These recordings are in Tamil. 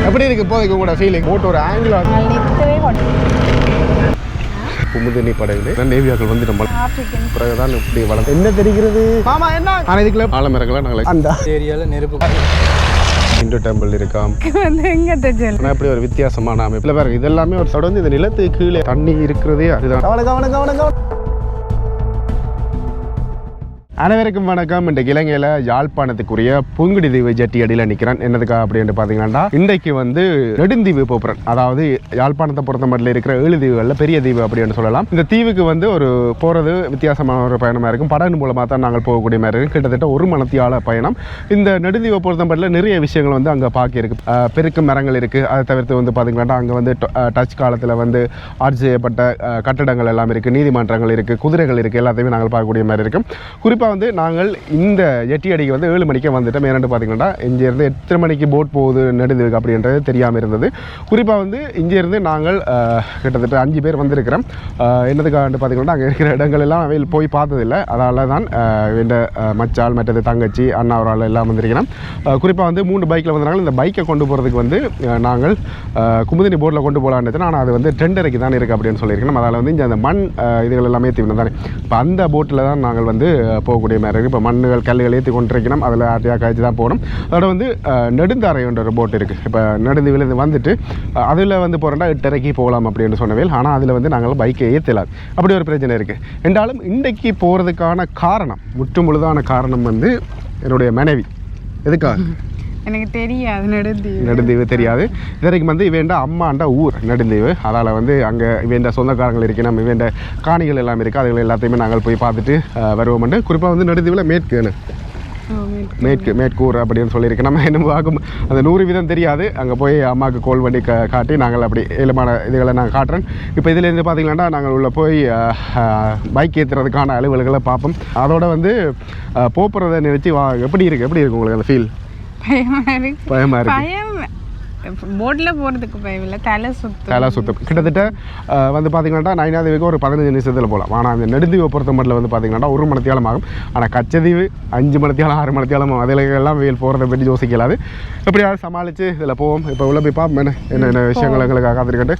எப்படி இருக்கு இப்போதைக்கு உங்களோட ஃபீலிங்? போட் ஒரு ஆங்கிள் குமுதினி படகுல நேவியாக்கள் வந்து நம்ம பிறகுதான் இப்படி வளர்ந்து என்ன தெரிகிறது மாமா என்ன ஆனால் இதுக்குள்ள ஆலமரங்களா நாங்கள் அந்த ஏரியாவில் நெருப்பு இந்து டெம்பிள் இருக்காம் ஆனால் இப்படி ஒரு வித்தியாசமான அமைப்பில் பாருங்க இதெல்லாமே ஒரு தொடர்ந்து இந்த நிலத்துக்கு கீழே தண்ணி இருக்கிறதே அதுதான். அனைவருக்கும் வணக்கம். இன்றைக்கு இலங்கையில் யாழ்ப்பாணத்துக்குரிய புங்குடுதீவு ஜெட்டி அடியில் நிற்கிறேன். என்னதுக்கா அப்படின்னு பார்த்தீங்கன்னா இன்றைக்கு வந்து நெடுந்தீவு போகிறேன். அதாவது யாழ்ப்பாணத்தை பொறுத்த மட்டும் இருக்கிற 7 தீவுகளில் பெரிய தீவு அப்படின்னு சொல்லலாம். இந்த தீவுக்கு வந்து ஒரு போகிறது வித்தியாசமான ஒரு பயணமாக இருக்கும். படகு மூலமாக தான் நாங்கள் போகக்கூடிய மாதிரி இருக்கும். கிட்டத்தட்ட 1 மணித்தியால பயணம். இந்த நெடுந்தீவை பொறுத்த மட்டும் நிறைய விஷயங்கள் வந்து அங்கே பார்க்க இருக்குது. பெருக்கும் மரங்கள் இருக்குது. அதை தவிர்த்து வந்து பார்த்தீங்கன்னா அங்கே வந்து டச் காலத்தில் வந்து ஆட்சி செய்யப்பட்ட கட்டடங்கள் எல்லாம் இருக்குது. நீதிமன்றங்கள் இருக்குது, குதிரைகள் இருக்குது. எல்லாத்தையுமே நாங்கள் பார்க்கக்கூடிய மாதிரி இருக்கும். குறிப்பாக வந்து நாங்கள் இந்த ஜெட்டி அடிக்கு வந்து 7 மணிக்கு வந்துட்டோம். ஏன்னு பார்த்தீங்கன்னா இங்கேருந்து எத்தனை மணிக்கு போட் போகுது நெடுந்தீவுக்கு அப்படின்றது தெரியாமல் இருந்தது. குறிப்பாக வந்து இங்கேருந்து நாங்கள் கிட்டத்தட்ட 5 பேர் வந்திருக்கிறோம். என்னதுக்காக பார்த்தீங்கன்னா அங்கே இருக்கிற இடங்கள் எல்லாம் அவையில் போய் பார்த்ததில்லை. அதனால தான் இந்த மச்சால் மற்றது தங்கச்சி அண்ணா ஒரு ஆள் எல்லாம் வந்திருக்கிறோம். குறிப்பாக வந்து 3 பைக்கில் வந்தாங்க. இந்த பைக்கை கொண்டு போகிறதுக்கு வந்து நாங்கள் குமுதினி போட்டில் கொண்டு போகலான்னு, ஆனால் அது வந்து டெண்டரைக்கு தான் இருக்குது அப்படின்னு சொல்லியிருக்கணும். அதனால் வந்து இங்கே அந்த மண் இதுகள் எல்லாமே தீவிரம் தானே. இப்போ அந்த போட்டில் தான் நாங்கள் வந்து போகக்கூடிய மாதிரி இருக்குது. இப்போ மண்ணுகள் கல்லுகள் ஏற்றி கொண்டிருக்கணும். அதில் ஆட்டியாக காய்ச்சி தான் போகணும். அதோட வந்து நெடுந்தாரைன்ற ஒரு போட் இருக்குது. இப்போ நெடுந்தீவிலேருந்து வந்துட்டு அதில் வந்து போகிறோம்னா 8:30 போகலாம் அப்படின்னு சொன்னவேல். ஆனால் அதில் வந்து நாங்கள் பைக்கை ஏற்றலாம். அப்படி ஒரு பிரச்சனை இருக்குது. என்றாலும் இன்றைக்கு போகிறதுக்கான காரணம், முற்று முழுதான காரணம் வந்து என்னுடைய மனைவி. எதுக்காக எனக்கு தெரியாது. நெடுந்தீவு தெரியாது. இதற்கு வந்து இவேண்ட அம்மாண்ட ஊர் நெடுந்தீவு. அதனால் வந்து அங்கே இவேண்ட சொந்தக்காரங்கள் இருக்குது, நம்ம இவேண்ட காணிகள் எல்லாம் இருக்குது. அதுகள் எல்லாத்தையுமே நாங்கள் போய் பார்த்துட்டு வருவோம்ட்டு. குறிப்பாக வந்து நெடுந்தீவில் மேற்கூர் அப்படின்னு சொல்லியிருக்கேன். நம்ம என்ன பார்க்கும் அந்த 100% தெரியாது. அங்கே போய் அம்மாவுக்கு கோல் பண்ணி காட்டி நாங்கள் அப்படி ஏலமான இதுகளை நாங்கள் காட்டுறேன். இப்போ இதிலேருந்து பார்த்தீங்கன்னா நாங்கள் உள்ள போய் பைக் ஏற்றுறதுக்கான அலுவல்களை பார்ப்போம். அதோட வந்து போக்குறதை நினைச்சு எப்படி இருக்குது உங்களுக்கு அந்த ஃபீல்? பயமா இருக்கு. போட்டில் போகிறதுக்கு பயம் இல்லை, தலை சுத்தம். கிட்டத்தட்ட வந்து பார்த்தீங்கன்னா 9ஆம் தேதிக்கு ஒரு 15 நிமிஷத்தில் போகலாம். ஆனால் அந்த நெடுந்தீவை பொறுத்த மட்டும் வந்து பார்த்தீங்கன்னா 1 மணித்தியாலம் ஆகும். ஆனால் கச்சதீவு 5 மணித்தியாலம் 6 மணித்தியாலம் அதில் எல்லாம் வெயில் போகிறத பற்றி யோசிக்கலாது. எப்படியாவது சமாளித்து இதில் போவோம். இப்போ உள்ள போய் பார்ப்போம் என்னென்ன விஷயங்கள் எங்களுக்கு காத்திருக்கட்டு.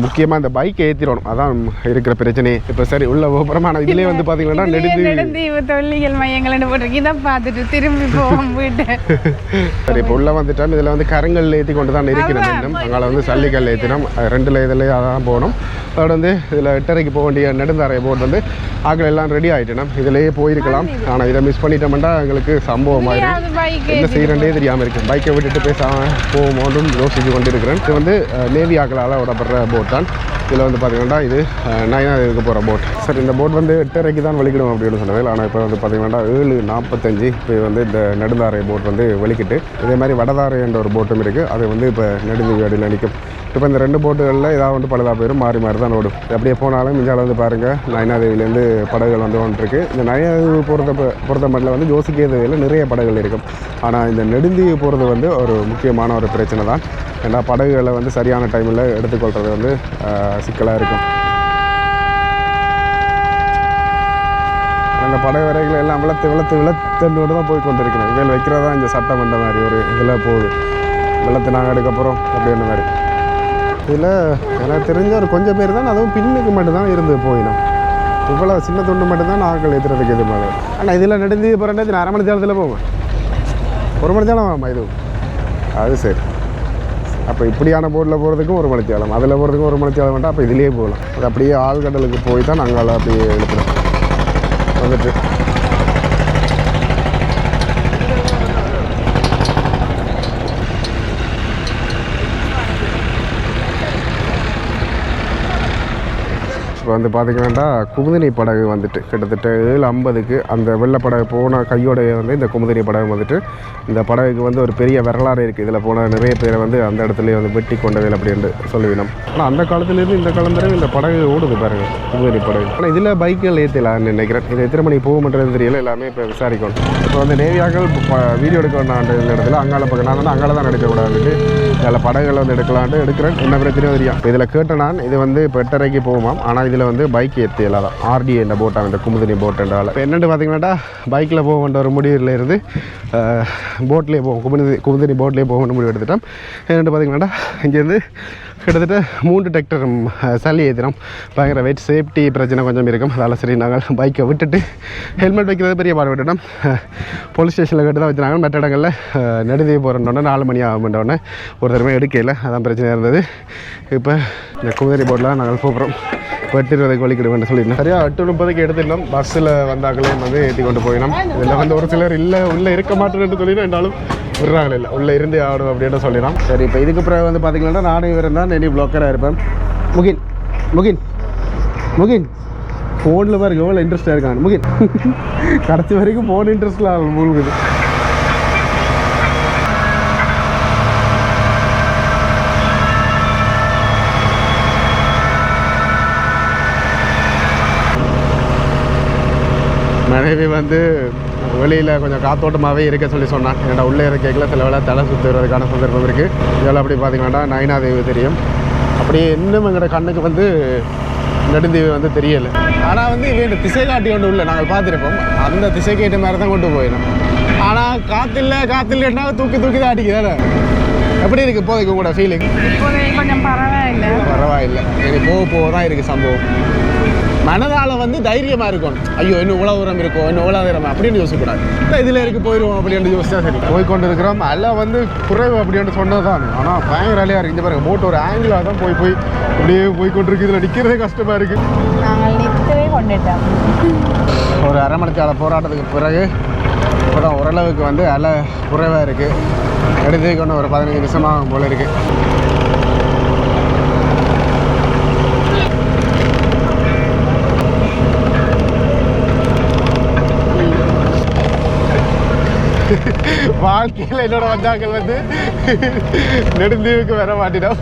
முக்கியமாக இந்த பைக்கை ஏற்றிடணும், அதான் இருக்கிற பிரச்சனை. இப்போ சரி உள்ள போகிறோம். ஆனால் இதிலே வந்து பார்த்தீங்கன்னா நெடுந்தீவு தொல்லியல் மையங்கள் போட்டிருக்கு. இதை பார்த்துட்டு திரும்பி போவோம் வீட்டை. சரி இப்போ உள்ள வந்துட்டோம். இதில் வந்து கரங்கள் ஏற்றி கொண்டு தான் இருக்கிற மீண்டும் அங்கே வந்து சல்லிக்கல் ஏற்றினோம். 2 இதில் அதான் போகணும். அதோட வந்து இதில் 8:30 போக வேண்டிய நெடுந்தாரை போட் வந்து ஆக்கள் எல்லாம் ரெடி ஆகிட்டோம். இதிலேயே போயிருக்கலாம். ஆனால் இதை மிஸ் பண்ணிட்டோம்னா எங்களுக்கு சம்பவம் ஆயிடும். என்ன செய்கிறேன்னே தெரியாமல் இருக்குது. பைக்கை விட்டுட்டு பேசாமல் போகும்போதும் யோசிச்சு கொண்டு இருக்கிறேன். இது வந்து நேவி ஆக்களால் விடப்படுற போட் தான். இதில் வந்து பார்த்தீங்கன்னா இது 9ஆம் தேதிக்கு போகிற போட். சரி இந்த போட் வந்து 8:30 தான் வெளிக்கிடும் அப்படின்னு சொன்னது. ஆனால் இப்போ வந்து பார்த்தீங்கன்னா 7:45 இப்போ வந்து இந்த நெடுந்தாரை போட் வந்து வெளிக்கிட்டு இதே மாதிரி வடதாரை என்ற ஒரு போட்டும் இருக்குது. அது வந்து இப்போ நெடுந்தீவு அடியில் நிற்கும். இப்போ இந்த 2 போட்டுகளில் ஏதாவது வந்து பழுதா பேரும் மாறி தான் ஓடும். அப்படியே போனாலும் இந்தியாவில் வந்து பாருங்கள் 9ஆம் தேதியிலேருந்து படகுகள் வந்து வந்துருக்கு. இந்த 9ஆம் தேதி பொறுத்த மட்டும் வந்து யோசிக்கிற தேதியில் நிறைய படகுகள் இருக்கும். ஆனால் இந்த நெடுந்தீவு போகிறது வந்து ஒரு முக்கியமான ஒரு பிரச்சனை தான். ஏன்னா படகுகளை வந்து சரியான டைமில் எடுத்துக்கொள்கிறது வந்து சிக்கலாக இருக்கும். அந்த படகு வரைகளை எல்லாம் விளத்தோடு தான் போய் கொண்டிருக்கணும். இதில் வைக்கிறதா இந்த சட்டம் என்ற மாதிரி ஒரு இதில் போகுது. வெள்ளத்தை நாங்கள் எடுக்கப்புறம் அப்படின்ற மாதிரி. இதில் எனக்கு தெரிஞ்ச ஒரு கொஞ்சம் பேர் தான், அதுவும் பின்னுக்கு மட்டும்தான் இருந்து போயிடும். இவ்வளோ சின்ன துண்டு மட்டும்தான் நாங்கள் ஏற்றுறதுக்கு இது மாதிரி. ஆனால் இதில் நெடுந்தீவு போகிறேன் 1/2 மணி நேரத்தில் போவேன். 1 மணி நேரம் ஆமாம் இது. அது சரி. அப்போ இப்படியான போட்டில் போகிறதுக்கும் 1 மணித்தியாலம், அதில் போகிறதுக்கும் 1 மணித்தியாலம் வேண்டாம். அப்போ இதிலே போகலாம். அது அப்படியே ஆழ்கடலுக்கு போய் தான் நாங்கள் அப்படியே எழுப்புறோம் வந்துட்டு. இப்போ வந்து பார்த்திங்கன்னா குமுதினி படகு வந்துட்டு கிட்டத்தட்ட 7:50க்கு அந்த வெள்ளப்படகு போன கையோடைய வந்து இந்த குமுதினி படகு வந்துட்டு இந்த படகுக்கு வந்து ஒரு பெரிய வரலாறு இருக்குது. இதில் போன நிறைய பேரை வந்து அந்த இடத்துலேயே வந்து வெட்டி கொண்டதில் அப்படின்னு சொல்லுவினோம். ஆனால் அந்த காலத்துலேருந்து இந்த காலம் வரை இந்த படகு ஓடுது பாருங்கள், குமுதினி படகு. ஆனால் இதில் பைக்குகள் ஏற்றலான்னு நினைக்கிறேன். இது எத்தனை மணிக்கு போகும்ன்றது தெரியல, எல்லாமே இப்போ விசாரிக்கணும். இப்போ வந்து நேவியாக்கள் வீடியோ எடுக்க வேண்டாம் இடத்துல அங்கால பக்கம் நான் வந்து அங்கால தான் எடுக்கக்கூடாதுட்டு இதில் படகுகள் வந்து எடுக்கலான்ட்டு எடுக்கிறேன். என்ன பிரச்சனையும் தெரியும். இதில் கேட்டேன் நான், இது வந்து இப்போ 8:30 போகுமாம். ஆனால் இதில் வந்து பைக் ஏற்றியல தான் ஆர்டிஏ இந்த போட்டாங்க, இந்த குமுதினி போட்டுன்றால. இப்போ என்னென்னு பார்த்தீங்கன்னா பைக்கில் போக வேண்டிய ஒரு முடிவில் இருந்து போட்லேயே போவோம், குமுதினி போட்லேயே போக வேண்டிய முடிவு எடுத்துட்டோம். என்னென்னு பார்த்தீங்கன்னா இங்கேருந்து கிட்டத்தட்ட 3 டிராக்டர் சளி ஏற்றினோம். பயங்கர வெயிட், சேஃப்டி பிரச்சனை கொஞ்சம் இருக்கும். அதனால் சரி நாங்கள் பைக்கை விட்டுட்டு ஹெல்மெட் வைக்கிறது பெரிய பாடு விட்டுட்டோம். போலீஸ் ஸ்டேஷனில் கேட்டு தான் வச்சுனாங்க. மற்ற இடங்களில் நெடுந்தீவு போகிறோன்னே 4 மணி ஆகும்ன்றோடனே ஒரு தடவை எடுக்கல, அதான் பிரச்சனையாக இருந்தது. இப்போ இந்த குமுதினி போட்டில் நாங்கள் போகிறோம். 8:20 வலிக்கிடுவேன் சொல்லியிருந்தோம். சரியா 8:30 எடுத்துட்டோம். பஸ்ஸில் வந்தாக்களையும் வந்து ஏற்றி கொண்டு போயினோம். இதில் வந்து ஒரு சிலர் இல்லை உள்ளே இருக்க மாட்டேன்னு சொல்லிடும், என்னாலும் விடுறாங்க இல்லை உள்ளே இருந்து ஆடும் அப்படின்னு சொல்லிடலாம். சரி இப்போ இதுக்கு பிறகு வந்து பார்த்தீங்கன்னா நானும் இவரும் தான் நெடி ப்ளாக்கராக இருப்பேன். முகின் முகின் முகின் ஃபோனில் பாருங்க எவ்வளோ இன்ட்ரெஸ்டாக இருக்காங்க. முகின் கடைசி வரைக்கும் ஃபோன் இன்ட்ரெஸ்ட்டில் ஆகும் மூழ்குது. மனைவி வந்து வெளியில் கொஞ்சம் காத்தோட்டமாகவே இருக்க சொல்லி சொன்னான். ஏன்னா உள்ளே இருக்கையில் சில வேலை தலை சுற்றுறதுக்கான சந்தர்ப்பம் இருக்குது. இதெல்லாம் அப்படி பார்த்தீங்கன்னா நயனாதேவி தெரியும். அப்படியே இன்னும் எங்களோட கண்ணுக்கு வந்து நெடுந்தீவு வந்து தெரியலை. ஆனால் வந்து இவன் திசை காட்டி கொண்டு உள்ள நாங்கள் பார்த்துருப்போம். அந்த திசை கேட்ட மாதிரி தான் கொண்டு போயிடும். ஆனால் காற்றில்லைன்னா தூக்கி தான் அடிக்குதானே. எப்படி இருக்குது இப்போதைக்கு உங்களோட ஃபீலிங்? கொஞ்சம் பரவாயில்லை. இனி போக தான் இருக்குது சம்பவம். மனதால் வந்து தைரியமாக இருக்கணும். ஐயோ இன்னும் இவ்வளோ தூரம் இருக்கும், இன்னும் இவ்வளோ தூரம் அப்படின்னு யோசிக்கக்கூடாது. இல்லை இதில் இருக்கு போயிடுவோம் அப்படின்னு யோசிச்சா சரி. போய்கொண்டு இருக்கிறோம். எல்லாம் வந்து குறைவு அப்படின்னு சொன்னது தான். ஆனால் பயங்கர வேலையாக இருக்குது. பாருங்க போட்டு ஒரு ஆங்கிளாக தான் போய் அப்படியே போய்கொண்டிருக்கு. இதில் நிற்கிறதே கஷ்டமாக இருக்குது. நாங்கள் நிற்கவே கொண்டுட்டோம். ஒரு 1/2 மணி நேர போராட்டத்துக்கு பிறகு இப்போ தான் ஓரளவுக்கு வந்து அலை குறைவாக இருக்குது. எடுத்து கொண்டு ஒரு 15 நிமிஷமாக போல இருக்குது. வாழ்க்கையில் என்னோட வந்தாக்கள் வந்து நெடுந்தீவுக்கு வர மாட்டினோம்.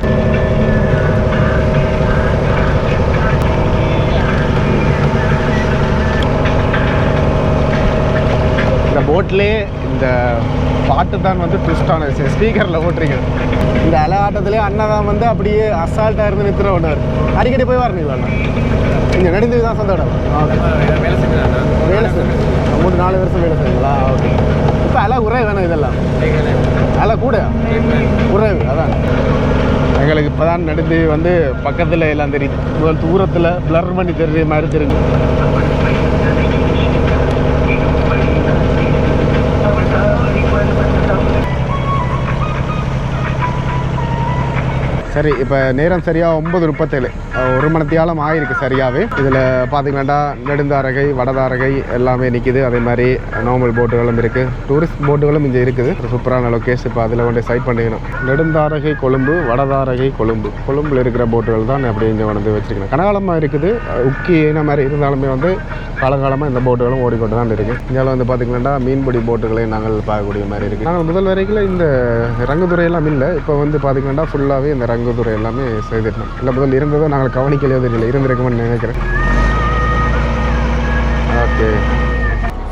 இந்த போட்லேயே இந்த பாட்டு தான் வந்து ட்விஸ்டான விஷயம். ஸ்பீக்கரில் போட்டிருக்கேன். இந்த அலை ஆட்டத்திலே அண்ணன் தான் வந்து அப்படியே அசால்ட்டாக இருந்து நிறுத்துற ஒன்றார். அடிக்கடி போய் வரணுங்களா அண்ணா? இங்கே நெடுந்தீவு தான் சொந்த இடம். வேலை செய்யுங்க. 3-4 வருஷம் வேலை செய்யுங்களா? ஓகே. இப்போ அலை குறைவு வேணும். இதெல்லாம் அலை கூட குறைவு. அதான் எங்களுக்கு இப்போ தான் நடுந்து வந்து பக்கத்தில் எல்லாம் தெரியுது. முதல் தூரத்தில் பிளர் பண்ணி தெரியுற மாதிரி தெரியுது. சரி இப்போ நேரம் சரியாக 9:37, 1 மணித்தியாலம் ஆகிருக்கு சரியாகவே. இதில் பார்த்தீங்கன்னா நெடுந்தாரகை, வடதாரகை எல்லாமே நிற்கிது. அதே மாதிரி நார்மல் போட்டுகளும் இருக்குது, டூரிஸ்ட் போட்டுகளும் இங்கே இருக்குது. ஒரு சூப்பரான லொக்கேஷன். இப்போ அதில் கொண்டு சைட் பண்ணிக்கணும். நெடுந்தாரகை கொழும்பு, வடதாரகை கொழும்பு. கொழும்பில் இருக்கிற போட்டுகள் தான் அப்படி இங்கே வந்து வச்சுருக்கணும். கனகாலமாக இருக்குது. உக்கி என்ன மாதிரி இருந்தாலுமே வந்து காலகாலமாக இந்த போட்டுகளும் ஓடிக்கொண்டு தான் இருக்குது. இங்கே வந்து பார்த்திங்கன்னா மீன்பிடி போட்டுகளையும் நாங்கள் பார்க்கக்கூடிய மாதிரி இருக்குது. நாங்கள் முதல் வரைக்கும் இந்த ரங்குதுறையெல்லாம் இல்லை. இப்போ வந்து பார்த்திங்கன்னா ஃபுல்லாகவே இந்த ரங்குதுறை எல்லாமே செய்திருந்தோம். இல்லை முதல் இருந்ததோ நாங்கள் கவனிக்கலையோ தெரியல, இருந்திருக்குமென்னு நினைக்கிறேன். ஓகே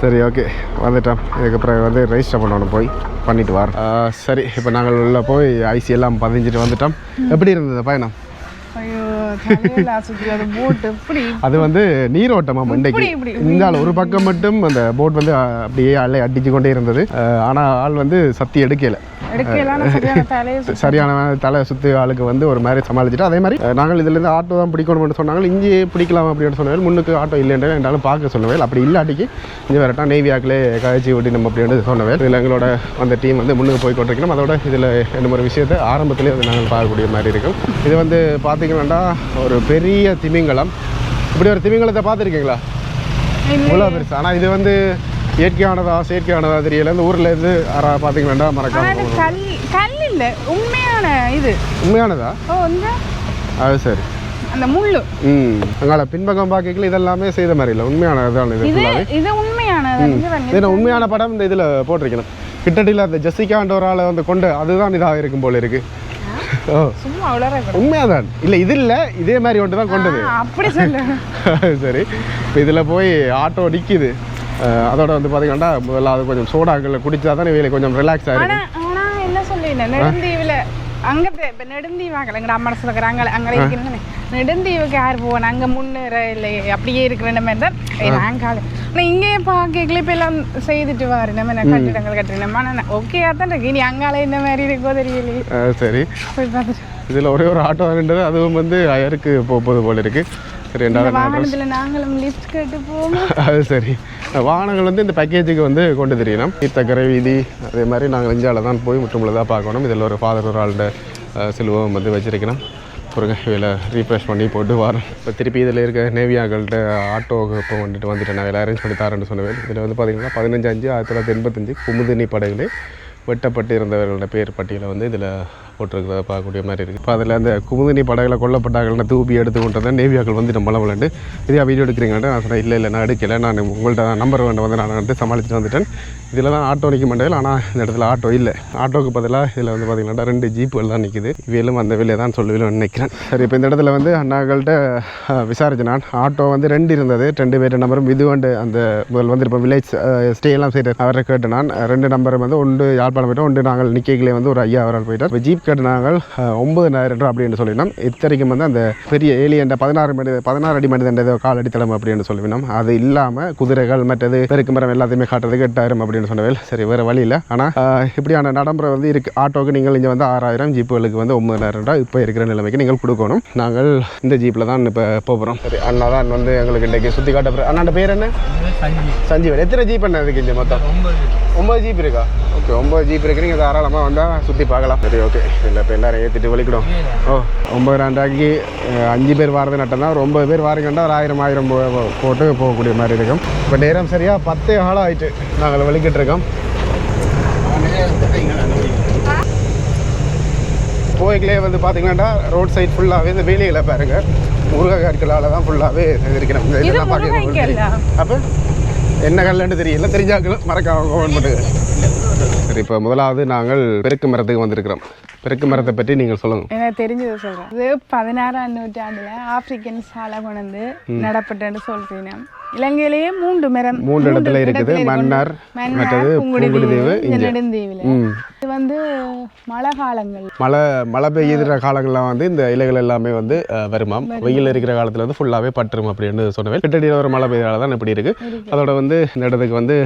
சரி, ஓகே வந்துட்டோம். இதுக்கப்புறம் வந்து ரெஜிஸ்டர் பண்ணணும், போய் பண்ணிட்டு வரோம். சரி இப்போ நாங்கள் உள்ள போய் ஐசி எல்லாம் பதிஞ்சிட்டு வந்துட்டோம். எப்படி இருந்தது பயணம்? அது வந்து நீரோட்டமா மண்டைக்கு இந்த ஒரு பக்கம் மட்டும் அந்த போட் வந்து அப்படியே அலை அடிச்சு கொண்டே இருந்தது. ஆனால் ஆள் வந்து சத்தி எடுக்கல. சரியான தலை சுற்றி ஆளுக்கு வந்து ஒரு மாதிரி சமாளிச்சுட்டு, அதே மாதிரி நாங்கள் இதுலேருந்து ஆட்டோ தான் பிடிக்கணும்னு சொன்னாங்க. இங்கேயே பிடிக்கலாம் அப்படின்னு சொன்னது. முன்னுக்கு ஆட்டோ இல்லைன்ற என்னாலும் பார்க்க சொன்னவேல். அப்படி இல்லாட்டிக்கு இங்கே வரட்டா நேவியாக்கிலே கழிச்சு விட்டு நம்ம அப்படின்னு சொன்னவேல். இதில் எங்களோட அந்த டீம் வந்து முன்னுக்கு போய் கொண்டிருக்கணும். அதோட இதில் என்ன ஒரு விஷயத்தை ஆரம்பத்திலே வந்து நாங்கள் பார்க்கக்கூடிய மாதிரி இருக்கும். இது வந்து பார்த்திங்கன்னா ஒரு பெரிய திமிங்கலம். இப்படி ஒரு திமிங்கலத்தை பார்த்துருக்கீங்களா? இவ்வளோ பெருசு. ஆனால் இது வந்து இயற்கையானதா செயற்கையானதா தெரியல. இந்த ஊரில் இருந்து பார்த்தீங்கன்னா மறக்காம கல் இல்லை, உண்மையான இது. உண்மையானதா? அது சரி. அந்த முள்ளு அங்கால பின்பக்கம் பார்க்கல இதெல்லாமே செய்த மாதிரி இல்லை, உண்மையானதான். இது உண்மையான உண்மையான படம் இந்த இதில் போட்டிருக்கணும். கிட்டடியில் அந்த ஜெசிகான்ற ஒரு ஆளை வந்து கொண்டு அதுதான் இதாக இருக்கும் போல இருக்கு. உண்மையாதான் இல்லை, இது இல்லை, இதே மாதிரி ஒன்று தான் கொண்டது. அப்படி சொல்லு. சரி இப்போ இதில் போய் ஆட்டோ நிற்கிது. அதோட வந்து பார்த்தீங்கன்னா முதல்ல அது கொஞ்சம் சோடாக்கள் குடிச்சா தான் வேலை கொஞ்சம் ரிலாக்ஸ் ஆகிடும். ஆனால் என்ன சொல்லினேன், நெடுந்தீவில் அங்கே இப்போ நெடுந்தீவாங்கல எங்கட அம்மா சொல்லுற அங்கே இருக்கிறேன்னு நெடுந்தீவுக்கு யார் போவேன் அங்கே முன்னேற இல்லை அப்படியே இருக்கிற மாதிரி தான் நாங்கள் ஆனால் இங்கேயே பார்க்கல இப்போ எல்லாம் செய்துட்டு வாரு நம்ம கட்டிடங்கள் கட்டுறோம் நான் ஓகேயா தான் இருக்கு இனி அங்கால இந்த மாதிரி இருக்கோ தெரியலையே. சரி, போய் பார்த்துட்டு இதில் ஒரே ஒரு ஆட்டோ வேண்டது அதுவும் வந்து அயருக்கு போகுது போல இருக்குது. சரி, வாகனத்தில் நாங்களும் லிஃப்ட் கேட்டு போவோம். அது சரி, வாகனங்கள் வந்து இந்த பேக்கேஜுக்கு வந்து கொண்டு தெரியணும். தீர்த்தக்கரை வீதி அதே மாதிரி நாங்கள் இந்தியாவில் தான் போய் முற்றுமுழுதாக பார்க்கணும். இதில் ஒரு ஃபாதர் ஒரு ஆளுடைய சிலுவம் வந்து வச்சுருக்கணும். ஒரு இதில் ரீஃப்ரெஷ் பண்ணி போட்டு வரோம். இப்போ திருப்பி இதில் இருக்க நேவியாக்கள்கிட்ட ஆட்டோவுக்கு இப்போ வந்துட்டு நான் வேலை அரேஞ்ச் பண்ணி தரேன்னு சொன்னேன். இதில் வந்து பார்த்திங்கன்னா 15/5/1985 குமுதினி படகுலே வெட்டப்பட்டு இருந்தவர்களோட பேர் பட்டியலை வந்து இதில் போட்டிருக்கிறத பார்க்கக்கூடிய மாதிரி இருக்குது. இப்போ அதில் அந்த குமுதினி படகுல கொல்லப்பட்டார்கள்னா தூப்பி எடுத்து கொண்டு வந்தேன் நேவியாக்கள் வந்து நம்மள விளாண்டு இதே வீடியோ எடுக்கிறீங்கன்ட்டு நான் சொன்னேன். இல்லை நான் எடுக்கலை, நான் உங்கள்கிட்ட நம்பர் வேண்ட வந்து நான் வந்து சமாளிச்சுட்டு வந்துட்டேன். இதில் தான் ஆட்டோ நிற்க மாட்டேன். ஆனால் இந்த இடத்துல ஆட்டோ இல்லை. ஆட்டோவுக்கு பதிலாக இதில் வந்து பார்த்திங்கன்னா 2 ஜீப்புகள் தான் நிற்குது. இவையிலும் அந்த வெளியே தான் சொல்லுவேன் நினைக்கிறேன். சரி, இப்போ இந்த இடத்துல வந்து அண்ணாக்கள்கிட்ட விசாரிச்சு நான் ஆட்டோ வந்து 2 இருந்தது. 2 பேர் நம்பரும் இது வந்து அந்த முதல் வந்து இப்போ வில்லேஜ் ஸ்டே எல்லாம் செய்து அவரை கேட்டு நான் 2 நம்பரும் வந்து 1 யாழ்ப்பாணம் போய்ட்டோம், 1 நாங்கள் நிற்கலே வந்து ஒரு 5 அவரால் போயிட்டார். இப்போ ஜீப் கேட்டு நாங்கள் 9,000 ரூபா அப்படின்னு சொல்லினோம். இத்தனைக்கும் வந்து அந்த பெரிய ஏலியண்ட 16 அடி மனிதண்ட காலடி தளம் அப்படின்னு சொல்லிவினோம். அது இல்லாமல் குதிரைகள் மற்றது பெருக்கு மரம் எல்லாத்தையுமே காட்டுறதுக்கு 8,000 அப்படின்னு சொன்னவேல். சரி, வேறு வழி இல்லை. ஆனால் இப்படியான நடைமுறை வந்து இருக்குது. ஆட்டோவுக்கு நீங்கள் இங்கே வந்து 6,000, ஜீப்புகளுக்கு வந்து 9,000 ரூபா இப்போ இருக்கிற நிலைமைக்கு நீங்கள் கொடுக்கணும். நாங்கள் இந்த ஜீப்பில் தான் இப்போ போகிறோம். சரி, அண்ணா தான் வந்து எங்களுக்கு இன்றைக்கி சுற்றி காட்ட. அண்ணாண்ட பேர் என்ன? சஞ்சீவன். எத்தனை ஜீப் என்ன இருக்குது இங்கே மொத்தம்? 9 ஜீப் இருக்கா? ஓகே, 9 ஜீப் இருக்குது. நீங்கள் தாராளமாக வந்தால் சுற்றி பார்க்கலாம். சரி, ஓகே. இல்லை இப்போ எல்லோரும் ஏற்றிட்டு வலிக்கிடும். 9,000 ரூபாய்க்கு 5 பேர் வாரது நட்டம் தான். ஒரு 9 பேர் வாரிக்கண்டா ஒரு 1000 போட்டு போகக்கூடிய மாதிரி இருக்கும். இப்போ நேரம் சரியாக 10 ஆளாக ஆகிட்டு நாங்கள் வலிக்கிட்டு இருக்கோம். போய்களே வந்து பார்த்தீங்கன்னா ரோட் சைட் ஃபுல்லாகவே இந்த வேலிகளை பாருங்க முருகக்காட்களால் தான் ஃபுல்லாகவே இருக்கிறோம். இதெல்லாம் பார்க்க அப்போ என்ன கல்லுன்னு தெரியல, தெரிஞ்சாக்களும் மறக்காம கமெண்ட் பண்ணுங்க. சரி, இப்போ முதலாவது நாங்கள் பெருக்கு மரத்துக்கு வந்திருக்கிறோம். பெருக்கு மரத்தை பற்றி நீங்கள் சொல்லுங்கள். எனக்கு தெரிஞ்சதை சொல்கிறேன். இது 16ஆம் நூற்றாண்டில் ஆப்பிரிக்கன் சாலை கொண்டு நடப்பட்டேன்னு சொல்கிறேன். இலங்கையிலேயே 3 இடத்துல இருக்குது. மன்னார், மற்றது புங்குடுதீவு, நெடுந்தீவில். இது வந்து மழை காலங்கள், மழை பெய்யுற காலங்கள்லாம் வந்து இந்த இலைகள் எல்லாமே வந்து வருமாம். வெயில் இருக்கிற காலத்தில் வந்து ஃபுல்லாகவே பட்டுரும் அப்படின்னு சொன்னவேன். கிட்டத்தட்ட ஒரு மழை பெய்யால தான் இப்படி இருக்குது. அதோட வந்து இந்த இடத்துக்கு வந்து